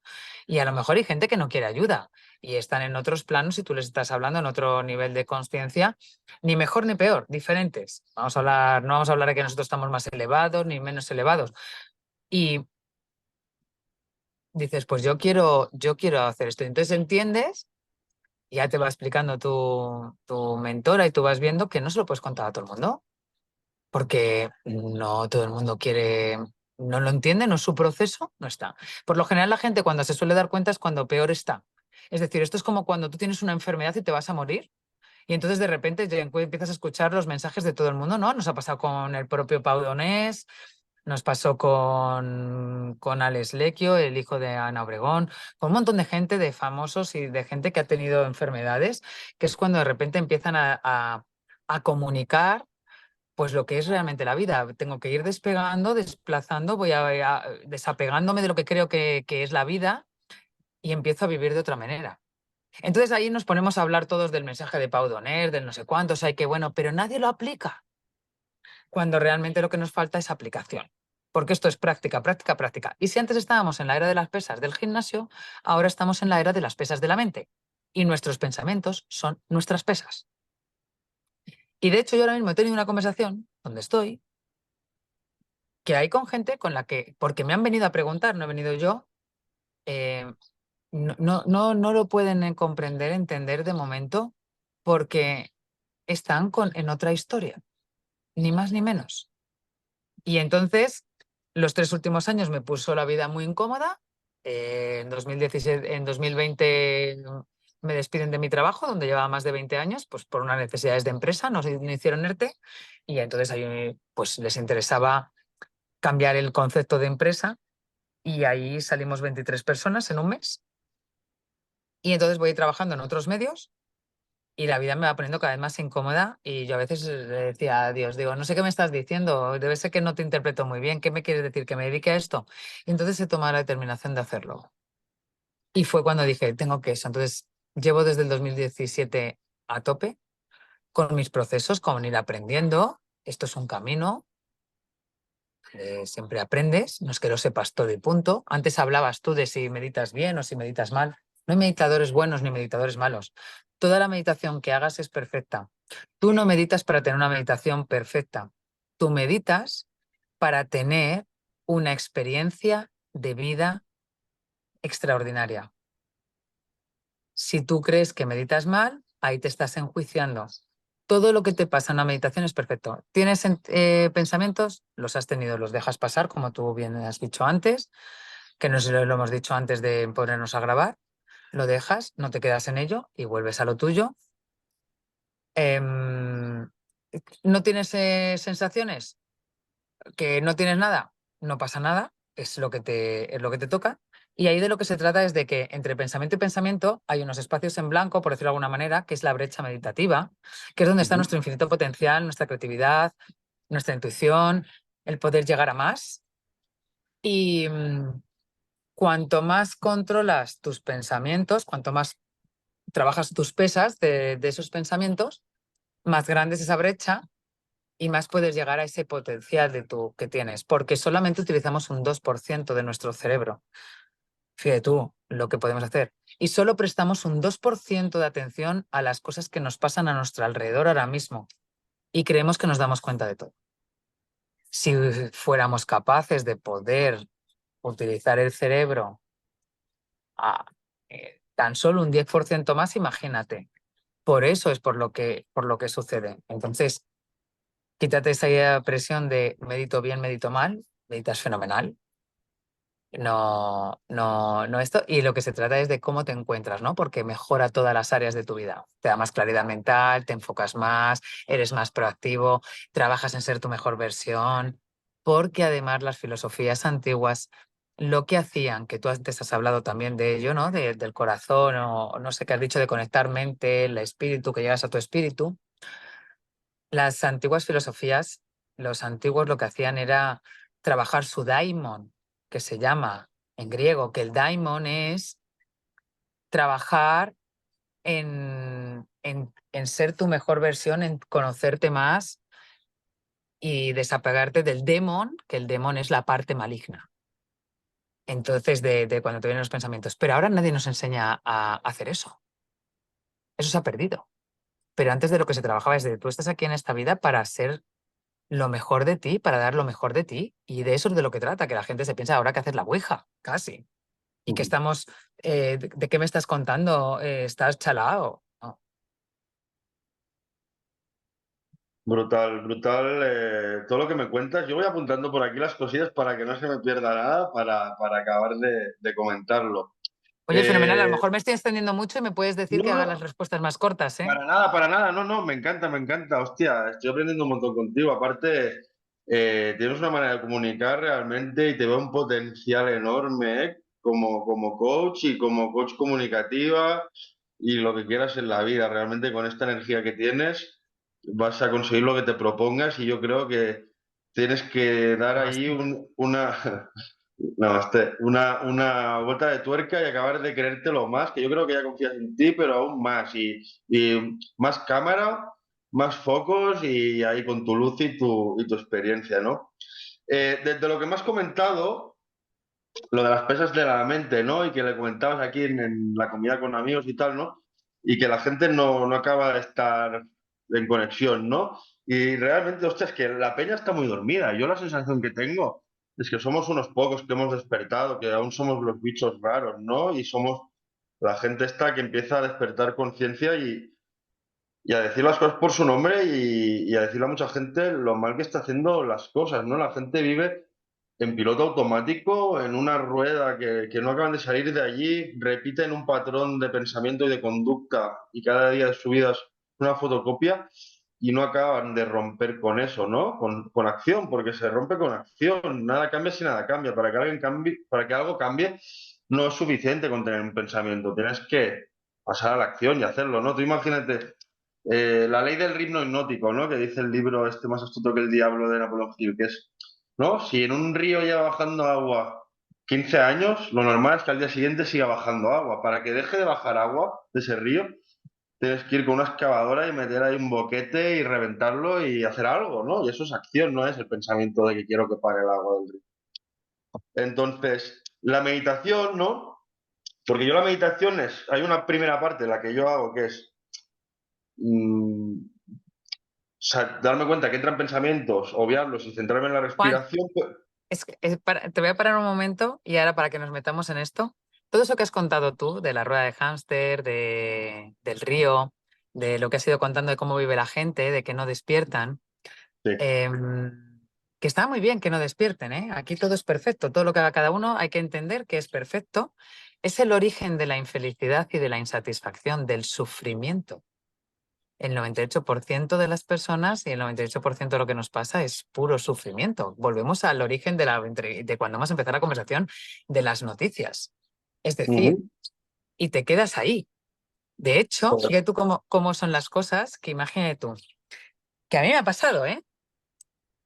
Y a lo mejor hay gente que no quiere ayuda y están en otros planos y tú les estás hablando en otro nivel de conciencia, ni mejor ni peor, diferentes. No vamos a hablar de que nosotros estamos más elevados ni menos elevados. Y dices, pues yo quiero hacer esto. Entonces entiendes Ya te va explicando tu mentora y tú vas viendo que no se lo puedes contar a todo el mundo, porque no todo el mundo quiere, no lo entiende, no es su proceso, no está. Por lo general la gente cuando se suele dar cuenta es cuando peor está. Es decir, esto es como cuando tú tienes una enfermedad y te vas a morir. Y entonces de repente ya empiezas a escuchar los mensajes de todo el mundo, ¿no? Nos ha pasado con el propio Pau Donés, nos pasó con Alex Lecchio, el hijo de Ana Obregón, con un montón de gente, de famosos y de gente que ha tenido enfermedades, que es cuando de repente empiezan a comunicar pues lo que es realmente la vida. Tengo que ir despegando, desplazando, desapegándome de lo que creo que es la vida y empiezo a vivir de otra manera. Entonces ahí nos ponemos a hablar todos del mensaje de Pau Donés, del no sé cuántos, hay que bueno, pero nadie lo aplica, cuando realmente lo que nos falta es aplicación. Porque esto es práctica, práctica, práctica. Y si antes estábamos en la era de las pesas del gimnasio, ahora estamos en la era de las pesas de la mente. Y nuestros pensamientos son nuestras pesas. Y de hecho yo ahora mismo he tenido una conversación donde estoy, que hay con gente con la que, porque me han venido a preguntar, no he venido yo, eh, no lo pueden comprender, entender de momento, porque están en otra historia, ni más ni menos. Y entonces, los 3 últimos años me puso la vida muy incómoda. En 2017, en 2020 me despiden de mi trabajo, donde llevaba más de 20 años, pues por unas necesidades de empresa, no hicieron ERTE, y entonces ahí pues les interesaba cambiar el concepto de empresa, y ahí salimos 23 personas en un mes. Y entonces voy trabajando en otros medios y la vida me va poniendo cada vez más incómoda y yo a veces le decía a Dios, digo, no sé qué me estás diciendo, debe ser que no te interpreto muy bien, ¿qué me quieres decir? ¿Que me dedique a esto? Y entonces he tomado la determinación de hacerlo. Y fue cuando dije, tengo que eso. Entonces llevo desde el 2017 a tope con mis procesos, con ir aprendiendo. Esto es un camino, siempre aprendes, no es que lo sepas todo y punto. Antes hablabas tú de si meditas bien o si meditas mal. No hay meditadores buenos ni meditadores malos. Toda la meditación que hagas es perfecta. Tú no meditas para tener una meditación perfecta. Tú meditas para tener una experiencia de vida extraordinaria. Si tú crees que meditas mal, ahí te estás enjuiciando. Todo lo que te pasa en una meditación es perfecto. ¿Tienes pensamientos? Los has tenido, los dejas pasar, como tú bien has dicho antes, que no sé, lo hemos dicho antes de ponernos a grabar. Lo dejas, no te quedas en ello y vuelves a lo tuyo. Em, ¿No tienes sensaciones? ¿Que no tienes nada? No pasa nada, es lo que te toca. Y ahí de lo que se trata es de que entre pensamiento y pensamiento hay unos espacios en blanco, por decirlo de alguna manera, que es la brecha meditativa, que es donde está nuestro infinito potencial, nuestra creatividad, nuestra intuición, el poder llegar a más. Y cuanto más controlas tus pensamientos, cuanto más trabajas tus pesas de esos pensamientos, más grande es esa brecha y más puedes llegar a ese potencial que tienes, porque solamente utilizamos un 2% de nuestro cerebro. Fíjate tú lo que podemos hacer. Y solo prestamos un 2% de atención a las cosas que nos pasan a nuestro alrededor ahora mismo y creemos que nos damos cuenta de todo. Si fuéramos capaces de poder utilizar el cerebro a tan solo un 10% más, imagínate. Por eso es por lo que sucede. Entonces, quítate esa presión de medito bien, medito mal, meditas fenomenal. No esto. Y lo que se trata es de cómo te encuentras, ¿no? Porque mejora todas las áreas de tu vida. Te da más claridad mental, te enfocas más, eres más proactivo, trabajas en ser tu mejor versión. Porque además las filosofías antiguas, lo que hacían, que tú antes has hablado también de ello, ¿no? Del corazón o no sé qué has dicho, de conectar mente, el espíritu, que llegas a tu espíritu. Las antiguas filosofías, los antiguos lo que hacían era trabajar su daimon, que se llama en griego, que el daimon es trabajar en ser tu mejor versión, en conocerte más y desapegarte del demon, que el demon es la parte maligna. Entonces, de cuando te vienen los pensamientos. Pero ahora nadie nos enseña a hacer eso. Eso se ha perdido. Pero antes de lo que se trabajaba es de tú estás aquí en esta vida para ser lo mejor de ti, para dar lo mejor de ti. Y de eso es de lo que trata, que la gente se piensa ahora que haces la ouija, casi. y que estamos... ¿de qué me estás contando? ¿Estás chalao? No. Brutal, brutal. Todo lo que me cuentas. Yo voy apuntando por aquí las cosillas para que no se me pierda nada, para acabar de comentarlo. Oye, fenomenal. A lo Eh, mejor me estoy extendiendo mucho y me puedes decir que no, haga las no, respuestas más cortas, ¿eh? para nada. No, no, me encanta. Hostia, estoy aprendiendo un montón contigo. Aparte, tienes una manera de comunicar realmente y te veo un potencial enorme, como coach y como coach comunicativa y lo que quieras en la vida. Realmente con esta energía que tienes vas a conseguir lo que te propongas y yo creo que tienes que dar ahí Namaste. Namaste. Una vuelta de tuerca y acabar de creértelo más, que yo creo que ya confías en ti, pero aún más. Y más cámara, más focos y ahí con tu luz y tu experiencia, ¿no? Desde lo que me has comentado, lo de las pesas de la mente, ¿no? Y que le comentabas aquí en la comida con amigos y tal, ¿no? Y que la gente no acaba de estar en conexión, ¿no? Y realmente, hostia, es que la peña está muy dormida. Yo la sensación que tengo es que somos unos pocos que hemos despertado, que aún somos los bichos raros, ¿no? Y somos la gente esta que empieza a despertar conciencia y a decir las cosas por su nombre y a decirle a mucha gente lo mal que está haciendo las cosas, ¿no? La gente vive en piloto automático, en una rueda que no acaban de salir de allí, repiten un patrón de pensamiento y de conducta y cada día de su vida es una fotocopia y no acaban de romper con eso, ¿no? Con acción, porque se rompe con acción, nada cambia si nada cambia. Para que alguien cambie, para que algo cambie, no es suficiente con tener un pensamiento, tienes que pasar a la acción y hacerlo, ¿no? Tú imagínate la ley del ritmo hipnótico, ¿no? Que dice el libro este más astuto que el diablo de Napoleón Hill, que es, ¿no? Si en un río lleva bajando agua 15 años, lo normal es que al día siguiente siga bajando agua. Para que deje de bajar agua de ese río, tienes que ir con una excavadora y meter ahí un boquete y reventarlo y hacer algo, ¿no? Y eso es acción, no es el pensamiento de que quiero que pare el agua del río. Entonces, la meditación, ¿no? Porque yo la meditación hay una primera parte, la que yo hago, que es darme cuenta que entran pensamientos, obviarlos y centrarme en la Juan, respiración, pues, te voy a parar un momento y ahora para que nos metamos en esto. Todo eso que has contado tú de la rueda de hámster, del río, de lo que has ido contando de cómo vive la gente, de que no despiertan, sí. que está muy bien que no despierten, ¿eh? Aquí todo es perfecto, todo lo que haga cada uno hay que entender que es perfecto. Es el origen de la infelicidad y de la insatisfacción, del sufrimiento. El 98% de las personas y el 98% de lo que nos pasa es puro sufrimiento. Volvemos al origen de cuando hemos empezado la conversación de las noticias. Es decir, Ujú. y te quedas ahí. De hecho, fíjate tú cómo son las cosas, que imagínate tú, que a mí me ha pasado, ¿eh?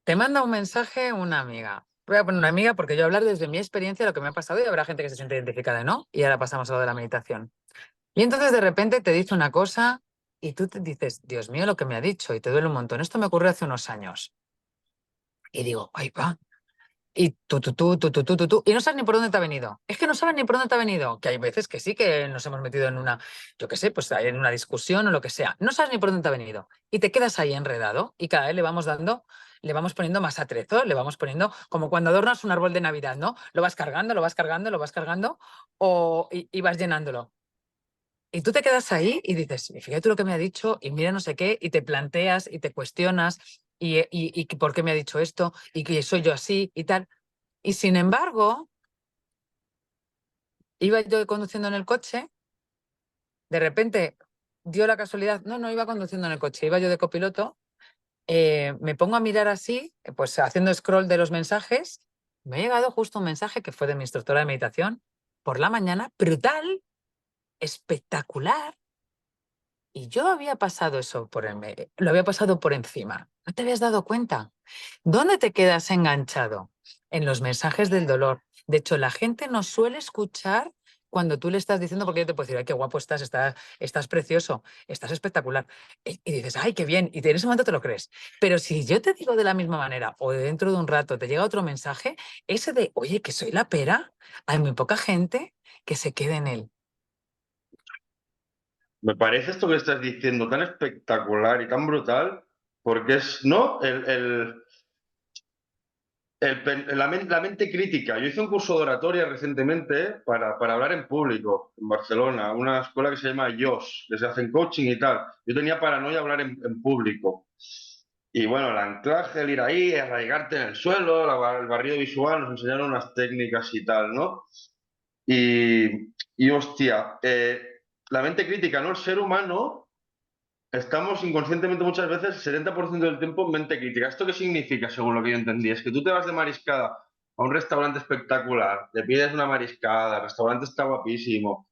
Te manda un mensaje una amiga. Voy a poner una amiga porque yo voy a hablar desde mi experiencia, lo que me ha pasado y habrá gente que se siente identificada y no. Y ahora pasamos a lo de la meditación. Y entonces de repente te dice una cosa y tú te dices, Dios mío, lo que me ha dicho y te duele un montón. Esto me ocurrió hace unos años. Y digo, ahí va. Y tú, y no sabes ni por dónde te ha venido. Es que no sabes ni por dónde te ha venido. Que hay veces que sí que nos hemos metido en una, yo qué sé, pues en una discusión o lo que sea. No sabes ni por dónde te ha venido. Y te quedas ahí enredado y cada vez le vamos poniendo más atrezo, le vamos poniendo como cuando adornas un árbol de Navidad, ¿no? Lo vas cargando, lo vas cargando, lo vas cargando y vas llenándolo. Y tú te quedas ahí y dices, fíjate lo que me ha dicho y mira no sé qué, y te planteas y te cuestionas y por qué me ha dicho esto y que soy yo así y tal. Y sin embargo, iba yo conduciendo en el coche, de repente dio la casualidad, no iba conduciendo en el coche, iba yo de copiloto, me pongo a mirar así, pues haciendo scroll de los mensajes, me ha llegado justo un mensaje que fue de mi instructora de meditación por la mañana, brutal, espectacular. Y yo había pasado eso lo había pasado por encima. ¿No te habías dado cuenta? ¿Dónde te quedas enganchado? En los mensajes del dolor. De hecho, la gente no suele escuchar cuando tú le estás diciendo, porque yo te puedo decir, ay, qué guapo estás precioso, estás espectacular. Y dices, ay, qué bien. Y en ese momento te lo crees. Pero si yo te digo de la misma manera o dentro de un rato te llega otro mensaje, ese de, oye, que soy la pera, hay muy poca gente que se quede en él. Me parece esto que estás diciendo tan espectacular y tan brutal, porque es, ¿no? la mente crítica. Yo hice un curso de oratoria recientemente para hablar en público en Barcelona, una escuela que se llama YOS, que se hacen coaching y tal. Yo tenía paranoia hablar en público. Y bueno, el anclaje, el ir ahí, arraigarte en el suelo, el barrido visual, nos enseñaron unas técnicas y tal, ¿no? Y hostia, la mente crítica, ¿no? El ser humano, estamos inconscientemente muchas veces, el 70% del tiempo, en mente crítica. ¿Esto qué significa, según lo que yo entendí? Es que tú te vas de mariscada a un restaurante espectacular, te pides una mariscada, el restaurante está guapísimo,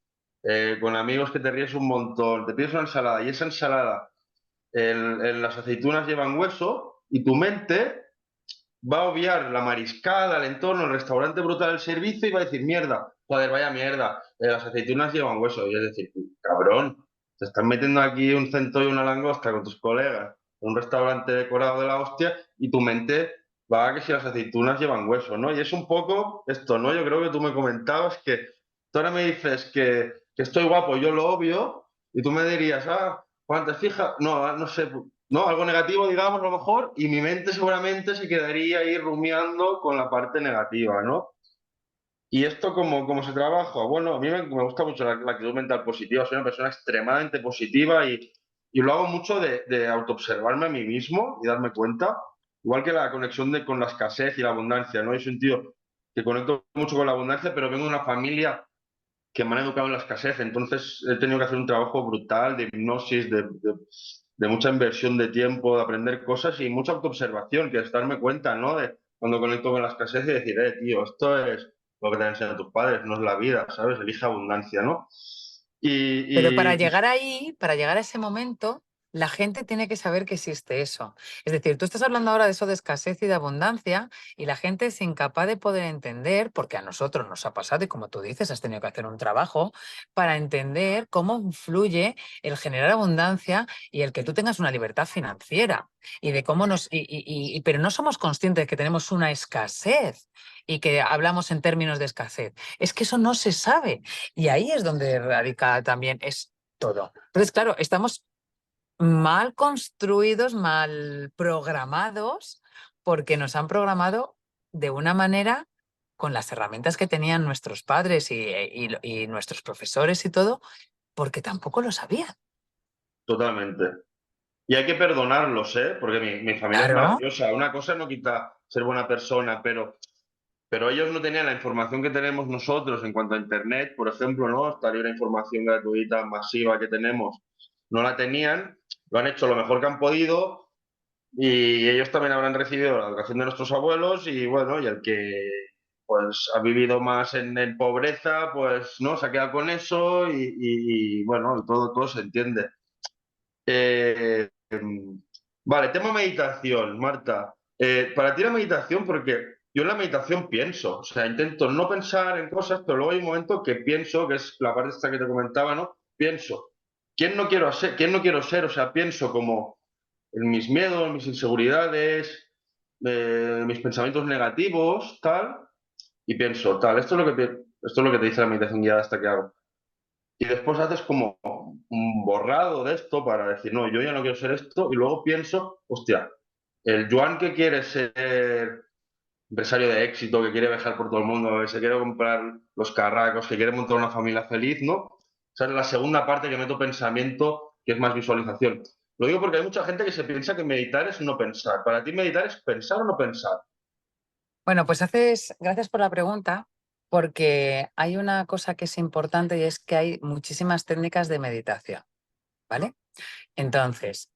con amigos que te ríes un montón, te pides una ensalada y esa ensalada, las aceitunas llevan hueso y tu mente va a obviar la mariscada, el entorno, el restaurante brutal, el servicio y va a decir, mierda, joder, vaya mierda, las aceitunas llevan hueso. Y es decir, cabrón, te están metiendo aquí un centollo y una langosta con tus colegas en un restaurante decorado de la hostia y tu mente va a que si las aceitunas llevan hueso, ¿no? Y es un poco esto, ¿no? Yo creo que tú me comentabas que tú ahora me dices que estoy guapo, yo lo obvio, y tú me dirías, ah, Juan, ¿te fijas? No, no sé, ¿no? Algo negativo, digamos, a lo mejor, y mi mente seguramente se quedaría ahí rumiando con la parte negativa, ¿no? ¿Y esto cómo se trabaja? Bueno, a mí me gusta mucho la actitud mental positiva, soy una persona extremadamente positiva y lo hago mucho de autoobservarme a mí mismo y darme cuenta, igual que la conexión con la escasez y la abundancia, ¿no? Yo soy un tío que conecto mucho con la abundancia, pero vengo de una familia que me han educado en la escasez. Entonces he tenido que hacer un trabajo brutal de hipnosis, de mucha inversión de tiempo, de aprender cosas y mucha autoobservación, que es darme cuenta, ¿no? De cuando conecto con la escasez y decir, tío, esto es lo que te enseñan tus padres, no es la vida, ¿sabes? Elige abundancia, ¿no? Pero para Pues llegar ahí, para llegar a ese momento, la gente tiene que saber que existe eso. Es decir, tú estás hablando ahora de eso de escasez y de abundancia y la gente es incapaz de poder entender, porque a nosotros nos ha pasado y como tú dices, has tenido que hacer un trabajo para entender cómo influye el generar abundancia y el que tú tengas una libertad financiera y de cómo pero no somos conscientes de que tenemos una escasez y que hablamos en términos de escasez. Es que eso no se sabe. Y ahí es donde radica también es todo. Entonces, claro, estamos mal construidos, mal programados, porque nos han programado de una manera con las herramientas que tenían nuestros padres y nuestros profesores y todo, porque tampoco lo sabían. totalmente. Y hay que perdonarlos, ¿eh? Porque mi familia es Claro. maravillosa. Una cosa no quita ser buena persona, pero ellos no tenían la información que tenemos nosotros en cuanto a Internet, por ejemplo, ¿no? Esta libre información gratuita, masiva que tenemos, no la tenían, lo han hecho lo mejor que han podido y ellos también habrán recibido la educación de nuestros abuelos y bueno, y el que pues ha vivido más en pobreza, pues no, se ha quedado con eso y, bueno, todo se entiende. Eh, vale, tema meditación, Marta. Para ti la meditación, porque yo en la meditación pienso, o sea, intento no pensar en cosas, pero luego hay un momento que pienso, que es la parte esta que te comentaba, ¿no? Pienso, ¿quién no quiero ser? ¿Quién no quiero ser? O sea, pienso como en mis miedos, mis inseguridades, mis pensamientos negativos, tal, y pienso, tal, esto es lo que te dice la meditación guiada hasta que hago. Y después haces como un borrado de esto para decir, no, yo ya no quiero ser esto. Y luego pienso, hostia, el Joan que quiere ser empresario de éxito, que quiere viajar por todo el mundo, que se quiere comprar los carracos, que quiere montar una familia feliz, ¿no? Esa es la segunda parte que meto pensamiento, que es más visualización. Lo digo porque hay mucha gente que se piensa que meditar es no pensar. ¿Para ti meditar es pensar o no pensar? Bueno, pues gracias por la pregunta, porque hay una cosa que es importante y es que hay muchísimas técnicas de meditación, ¿vale? Entonces,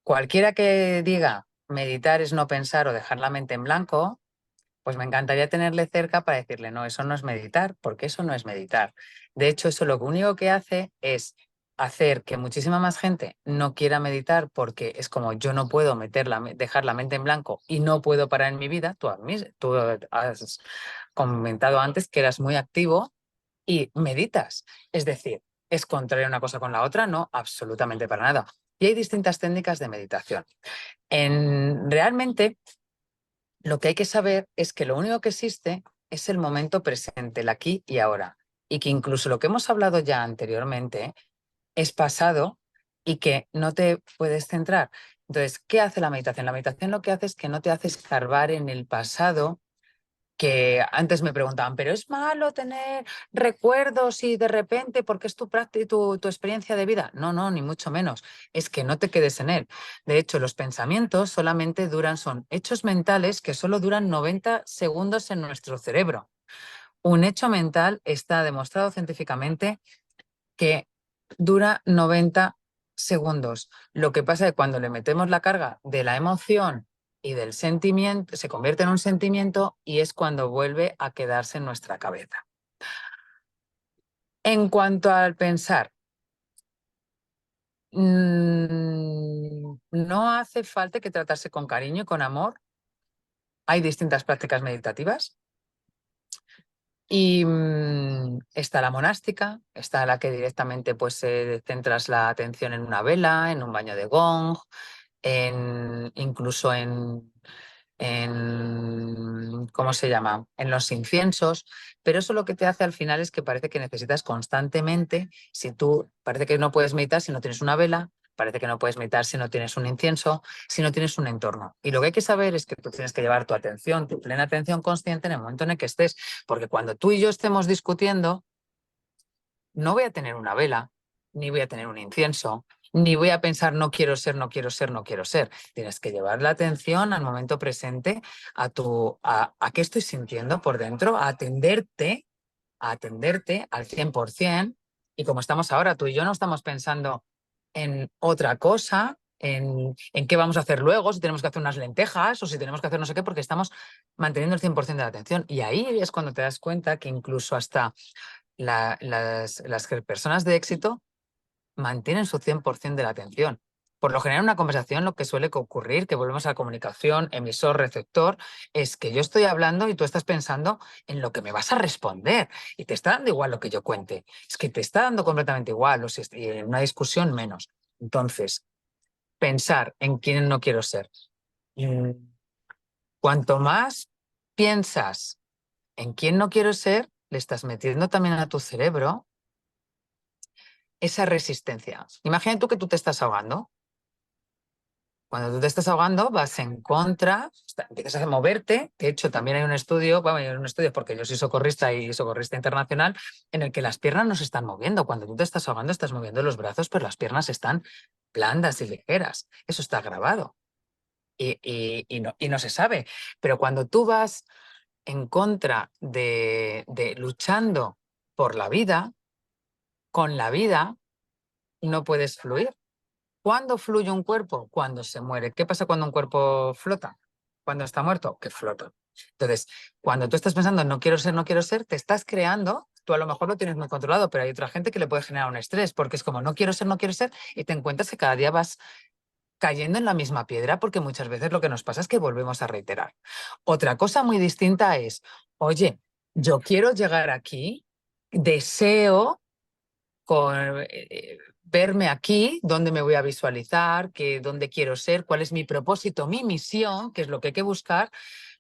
cualquiera que diga meditar es no pensar o dejar la mente en blanco, pues me encantaría tenerle cerca para decirle, no, eso no es meditar, porque eso no es meditar. De hecho, eso lo único que hace es hacer que muchísima más gente no quiera meditar porque es como yo no puedo dejar la mente en blanco y no puedo parar en mi vida. Tú has comentado antes que eras muy activo y meditas. Es decir, ¿es contraria una cosa con la otra? No, absolutamente para nada. Y hay distintas técnicas de meditación. Realmente lo que hay que saber es que lo único que existe es el momento presente, el aquí y ahora. Y que incluso lo que hemos hablado ya anteriormente es pasado y que no te puedes centrar. Entonces, ¿qué hace la meditación? La meditación lo que hace es que no te hace escarbar en el pasado que antes me preguntaban, ¿pero es malo tener recuerdos y de repente, porque es tu práctica, tu experiencia de vida? No, no, ni mucho menos. Es que no te quedes en él. De hecho, los pensamientos solamente son hechos mentales que solo duran 90 segundos en nuestro cerebro. Un hecho mental está demostrado científicamente que dura 90 segundos. Lo que pasa es que cuando le metemos la carga de la emoción y del sentimiento, se convierte en un sentimiento y es cuando vuelve a quedarse en nuestra cabeza. En cuanto al pensar, no hace falta que tratarse con cariño y con amor. Hay distintas prácticas meditativas. Y está la monástica, está la que directamente pues centras la atención en una vela, en un baño de gong, incluso ¿cómo se llama? En los inciensos, pero eso lo que te hace al final es que parece que necesitas constantemente, si tú parece que no puedes meditar si no tienes una vela, parece que no puedes meditar si no tienes un incienso, si no tienes un entorno. Y lo que hay que saber es que tú tienes que llevar tu atención, tu plena atención consciente en el momento en el que estés, porque cuando tú y yo estemos discutiendo, no voy a tener una vela, ni voy a tener un incienso, ni voy a pensar no quiero ser, no quiero ser, no quiero ser. Tienes que llevar la atención al momento presente, a qué estoy sintiendo por dentro, a atenderte al 100%. Y como estamos ahora, tú y yo no estamos pensando en otra cosa, en qué vamos a hacer luego, si tenemos que hacer unas lentejas o si tenemos que hacer no sé qué, porque estamos manteniendo el 100% de la atención. Y ahí es cuando te das cuenta que incluso hasta las personas de éxito mantienen su 100% de la atención. Por lo general, en una conversación lo que suele ocurrir, que volvemos a la comunicación emisor-receptor, es que yo estoy hablando y tú estás pensando en lo que me vas a responder y te está dando igual lo que yo cuente. Es que te está dando completamente igual, o si en una discusión menos. Entonces, pensar en quién no quiero ser. Mm, Cuanto más piensas en quién no quiero ser, le estás metiendo también a tu cerebro esa resistencia. Imagina tú que tú te estás ahogando. Cuando tú te estás ahogando, vas en contra, empiezas a moverte. De hecho, también hay un estudio, bueno, hay un estudio porque yo soy socorrista y socorrista internacional, en el que las piernas no se están moviendo. Cuando tú te estás ahogando, estás moviendo los brazos, pero las piernas están blandas y ligeras. Eso está grabado y no se sabe. Pero cuando tú vas en contra de luchando por la vida, con la vida, no puedes fluir. ¿Cuándo fluye un cuerpo? Cuando se muere. ¿Qué pasa cuando un cuerpo flota? Cuando está muerto, que flota. Entonces, cuando tú estás pensando no quiero ser, no quiero ser, te estás creando, tú a lo mejor lo tienes muy controlado, pero hay otra gente que le puede generar un estrés, porque es como no quiero ser, y te encuentras que cada día vas cayendo en la misma piedra, porque muchas veces lo que nos pasa es que volvemos a reiterar. Otra cosa muy distinta es, oye, yo quiero llegar aquí, deseo verme aquí, dónde me voy a visualizar, dónde quiero ser, cuál es mi propósito, mi misión, que es lo que hay que buscar,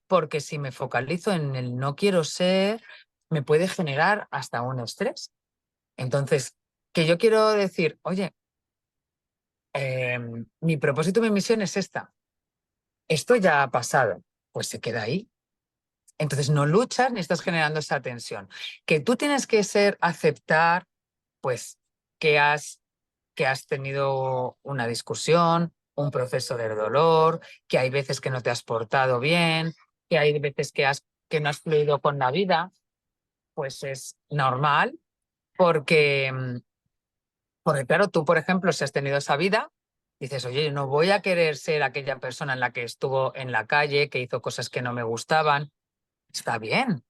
porque si me focalizo en el no quiero ser, me puede generar hasta un estrés. Entonces, que yo quiero decir, oye, mi propósito, mi misión es esta. Esto ya ha pasado, pues se queda ahí. Entonces no luchas ni estás generando esa tensión. Que tú tienes que aceptar, pues, que has tenido una discusión, un proceso de dolor, que hay veces que no te has portado bien, que hay veces que no has fluido con la vida, pues es normal, porque, porque claro, tú, por ejemplo, si has tenido esa vida, dices, oye, no voy a querer ser aquella persona en la que estuvo en la calle, que hizo cosas que no me gustaban. Está bien,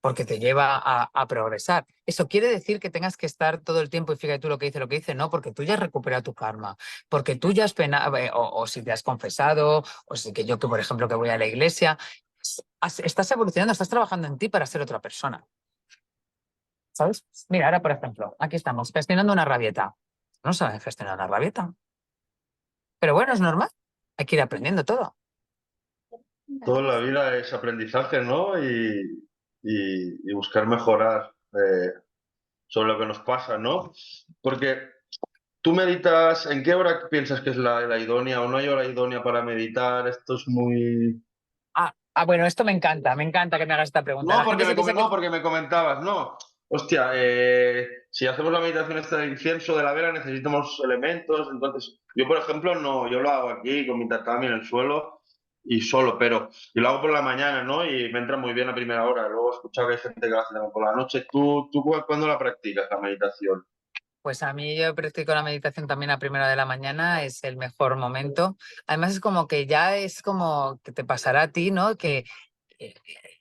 porque te lleva a progresar. ¿Eso quiere decir que tengas que estar todo el tiempo y fíjate tú lo que dice? No, porque tú ya has recuperado tu karma, porque tú ya has penado, o si te has confesado, o si que yo, que por ejemplo, que voy a la iglesia, estás evolucionando, estás trabajando en ti para ser otra persona, ¿sabes? Mira, ahora, por ejemplo, aquí estamos, gestionando una rabieta. No saben gestionar una rabieta, pero bueno, es normal, hay que ir aprendiendo todo. Toda la vida es aprendizaje, ¿no? Y buscar mejorar sobre lo que nos pasa, ¿no? Porque tú meditas, ¿en qué hora piensas que es la idónea o no hay hora idónea para meditar? Esto es muy... Ah, bueno, esto me encanta que me hagas esta pregunta. No, La gente se piensa que... no, porque me comentabas, no. Hostia, si hacemos la meditación esta del incienso, de la vela, necesitamos elementos. Entonces, yo, por ejemplo, no, yo lo hago aquí con mi tatami en el suelo y solo, pero y lo hago por la mañana, ¿no? Y me entra muy bien a primera hora. Luego he escuchado que hay gente que lo hace también por la noche. ¿Tú cuándo la practicas, la meditación? Pues a mí yo practico la meditación también a primera de la mañana, es el mejor momento. Además es como que ya es como que te pasará a ti, ¿no? Que eh,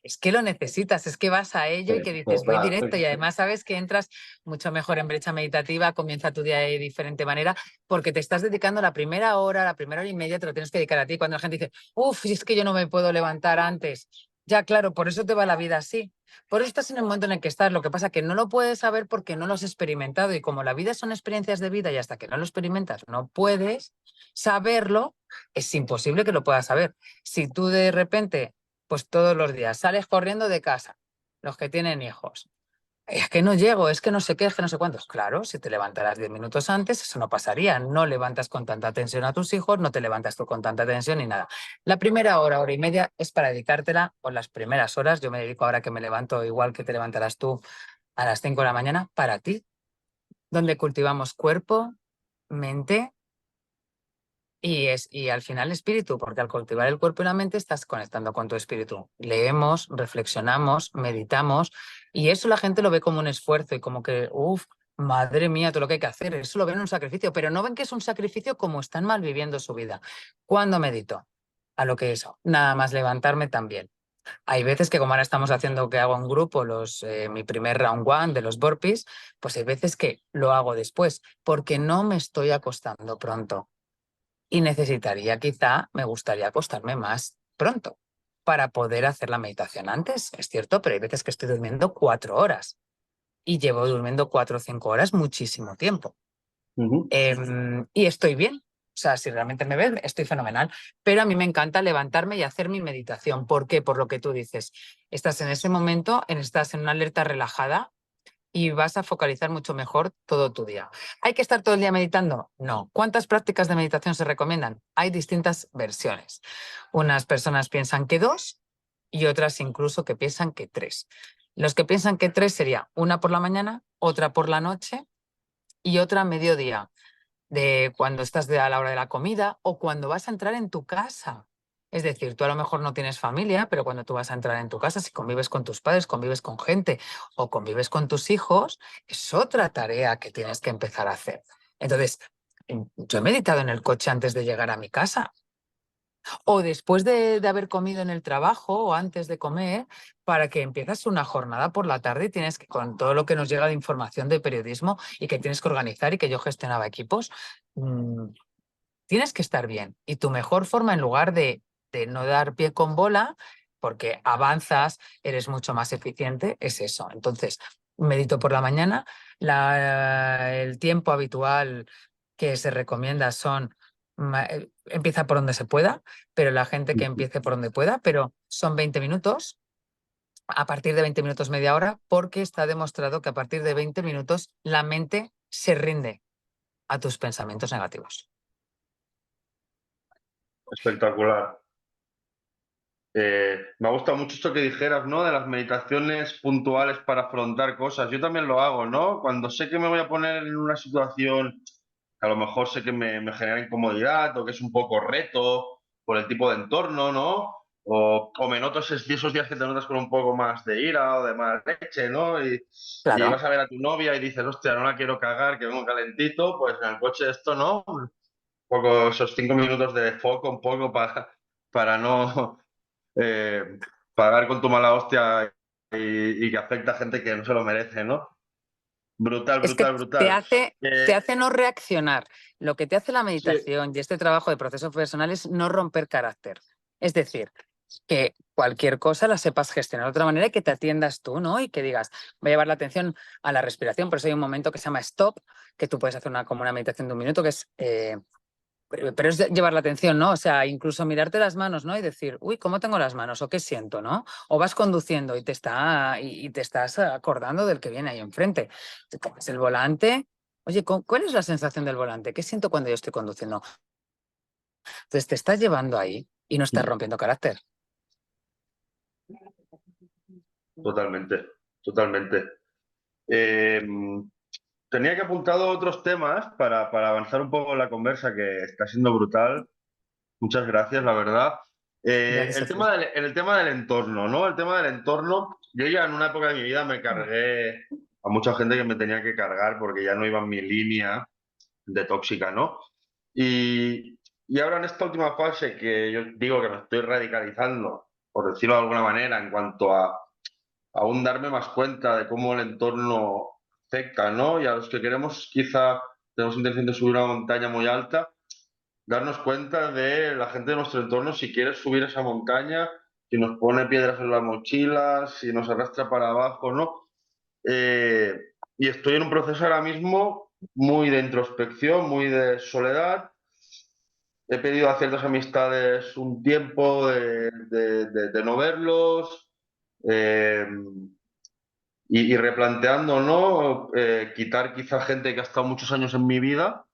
es que lo necesitas, es que vas a ello y que dices, voy Total. directo y además sabes que entras mucho mejor en brecha meditativa, comienza tu día de diferente manera, porque te estás dedicando la primera hora y media te lo tienes que dedicar a ti. Cuando la gente dice, uff, es que yo no me puedo levantar antes. Ya, claro, por eso te va la vida así. Por eso estás en el momento en el que estás. Lo que pasa es que no lo puedes saber porque no lo has experimentado. Y como la vida son experiencias de vida y hasta que no lo experimentas no puedes saberlo, es imposible que lo puedas saber. Si tú de repente, pues todos los días sales corriendo de casa, los que tienen hijos, es que no llego, es que no sé qué, es que no sé cuántos. Claro, si te levantaras 10 minutos antes, eso no pasaría. No levantas con tanta tensión a tus hijos, no te levantas tú con tanta tensión ni nada. La primera hora, hora y media es para dedicártela, o las primeras horas, yo me dedico ahora que me levanto igual que te levantarás tú a las 5 de la mañana, para ti, donde cultivamos cuerpo, mente y al final espíritu, porque al cultivar el cuerpo y la mente estás conectando con tu espíritu. Leemos, reflexionamos, meditamos y eso la gente lo ve como un esfuerzo y como que, uff, madre mía, todo lo que hay que hacer. Eso lo ven un sacrificio, pero no ven que es un sacrificio como están mal viviendo su vida. ¿Cuándo medito? A lo que eso, nada más levantarme también. Hay veces que como ahora estamos haciendo que hago en grupo mi primer round one de los burpees, pues hay veces que lo hago después porque no me estoy acostando pronto y necesitaría quizá, me gustaría acostarme más pronto para poder hacer la meditación antes, es cierto, pero hay veces que estoy durmiendo 4 horas y llevo durmiendo 4 o 5 horas muchísimo tiempo. Ujú. Y estoy bien, o sea, si realmente me ves, estoy fenomenal, pero a mí me encanta levantarme y hacer mi meditación. ¿Por qué? Por lo que tú dices, estás en ese momento, estás en una alerta relajada y vas a focalizar mucho mejor todo tu día. ¿Hay que estar todo el día meditando? No. ¿Cuántas prácticas de meditación se recomiendan? Hay distintas versiones. Unas personas piensan que 2 y otras incluso que piensan que 3. Los que piensan que 3 sería una por la mañana, otra por la noche y otra a mediodía, de cuando estás a la hora de la comida o cuando vas a entrar en tu casa. Es decir, tú a lo mejor no tienes familia, pero cuando tú vas a entrar en tu casa, si convives con tus padres, convives con gente o convives con tus hijos, es otra tarea que tienes que empezar a hacer. Entonces, yo he meditado en el coche antes de llegar a mi casa o después de haber comido en el trabajo o antes de comer, para que empiezas una jornada por la tarde y tienes que, con todo lo que nos llega de información de periodismo y que tienes que organizar y que yo gestionaba equipos, tienes que estar bien. Y tu mejor forma, en lugar de no dar pie con bola, porque avanzas, eres mucho más eficiente, es eso. Entonces, medito por la mañana. El tiempo habitual que se recomienda son, empieza por donde se pueda, pero la gente que empiece por donde pueda, pero son 20 minutos, a partir de 20 minutos, media hora, porque está demostrado que a partir de 20 minutos la mente se rinde a tus pensamientos negativos. Espectacular. Me ha gustado mucho esto que dijeras, ¿no? De las meditaciones puntuales para afrontar cosas. Yo también lo hago, ¿no? Cuando sé que me voy a poner en una situación que a lo mejor sé que me genera incomodidad o que es un poco reto por el tipo de entorno, ¿no? O me noto esos días que te notas con un poco más de ira o de mala leche, ¿no? Y Claro. vas a ver a tu novia y dices, hostia, no la quiero cagar, que vengo calentito, pues en el coche esto, ¿no? Un poco esos 5 minutos de foco, un poco para no eh, pagar con tu mala hostia y que afecta a gente que no se lo merece, ¿no? Brutal, Es que brutal, brutal. te hace no reaccionar. Lo que te hace la Sí, meditación y este trabajo de proceso personal es no romper carácter. Es decir, que cualquier cosa la sepas gestionar de otra manera y que te atiendas tú, ¿no? Y que digas, voy a llevar la atención a la respiración. Por eso hay un momento que se llama stop, que tú puedes hacer como una meditación de un minuto, que es pero es llevar la atención, ¿no? O sea, incluso mirarte las manos, ¿no? Y decir, uy, ¿cómo tengo las manos? ¿O qué siento, ¿no? O vas conduciendo y te estás acordando del que viene ahí enfrente. Te coges el volante. Oye, ¿cuál es la sensación del volante? ¿Qué siento cuando yo estoy conduciendo? Entonces te estás llevando ahí y no estás rompiendo carácter. totalmente, totalmente. Eh, Tenía que apuntado otros temas para avanzar un poco en la conversa, que está siendo brutal. Muchas gracias, la verdad. Gracias a ti. En el tema del entorno, ¿no? El tema del entorno, yo ya en una época de mi vida me cargué a mucha gente que me tenía que cargar porque ya no iba en mi línea de tóxica, ¿no? Y ahora en esta última fase que yo digo que me estoy radicalizando, por decirlo de alguna manera, en cuanto a aún darme más cuenta de cómo el entorno afecta, ¿no? Y a los que queremos, quizá tenemos intención de subir una montaña muy alta, darnos cuenta de la gente de nuestro entorno, si quiere subir esa montaña, si nos pone piedras en las mochilas, si nos arrastra para abajo, ¿no? Eh, y estoy en un proceso ahora mismo muy de introspección, muy de soledad. He pedido a ciertas amistades un tiempo de no verlos. eh, y replanteando, ¿no? Quitar quizá gente que ha estado muchos años en mi vida,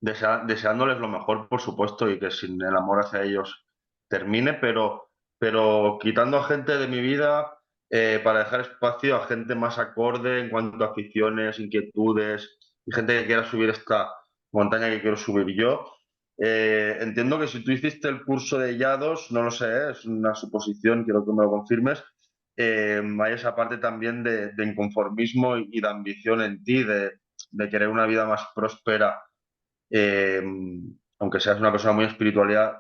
deseándoles lo mejor, por supuesto, y que sin el amor hacia ellos termine, pero quitando a gente de mi vida para dejar espacio a gente más acorde en cuanto a aficiones, inquietudes, y gente que quiera subir esta montaña que quiero subir yo. Entiendo que si tú hiciste el curso de Yados, no lo sé, es una suposición, quiero que me lo confirmes, hay esa parte también de inconformismo y de ambición en ti, de querer una vida más próspera, eh, aunque seas una persona muy espiritual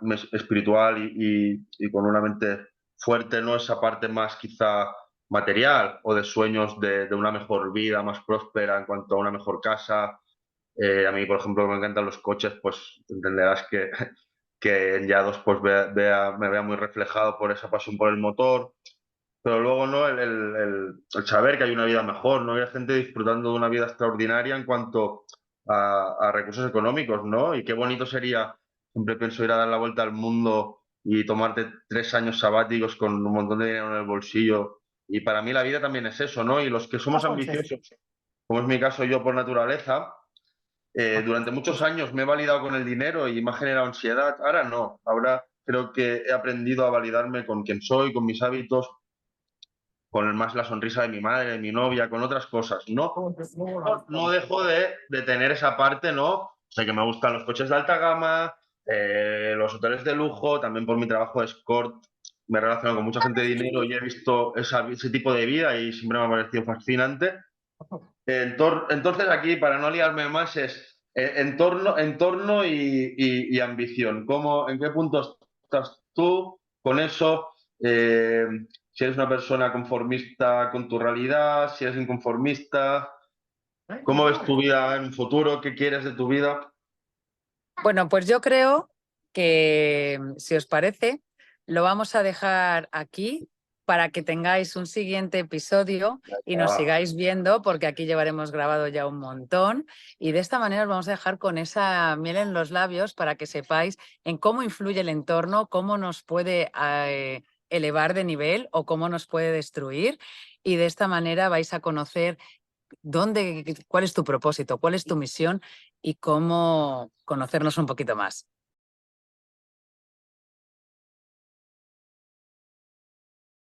y con una mente fuerte, ¿no? Esa parte más quizá material o de sueños de una mejor vida, más próspera en cuanto a una mejor casa. A mí, por ejemplo, me encantan los coches, pues entenderás que en Yados pues me vea muy reflejado por esa pasión por el motor. Pero luego, ¿no? El saber que hay una vida mejor, ¿no? Hay gente disfrutando de una vida extraordinaria en cuanto a recursos económicos, ¿no? Y qué bonito sería, siempre pienso ir a dar la vuelta al mundo y tomarte 3 años sabáticos con un montón de dinero en el bolsillo. Y para mí la vida también es eso, ¿no? Y los que somos ambiciosos, como es mi caso yo por naturaleza, durante muchos años me he validado con el dinero y me ha generado ansiedad. Ahora no, ahora creo que he aprendido a validarme con quien soy, con mis hábitos, con más la sonrisa de mi madre, de mi novia, con otras cosas. No dejo de tener esa parte, ¿no? Sé que me gustan los coches de alta gama, los hoteles de lujo, también por mi trabajo de escort me relaciono con mucha gente de dinero y he visto ese tipo de vida y siempre me ha parecido fascinante. Entonces aquí, para no liarme más, es entorno y ambición. ¿En qué punto estás tú con eso? Eh, si eres una persona conformista con tu realidad, si eres inconformista, ¿cómo ves tu vida en un futuro? ¿Qué quieres de tu vida? Bueno, pues yo creo que, si os parece, lo vamos a dejar aquí para que tengáis un siguiente episodio y nos Ah, sigáis viendo, porque aquí llevaremos grabado ya un montón. Y de esta manera os vamos a dejar con esa miel en los labios para que sepáis en cómo influye el entorno, cómo nos puede elevar de nivel o cómo nos puede destruir. Y de esta manera vais a conocer cuál es tu propósito, cuál es tu misión y cómo conocernos un poquito más.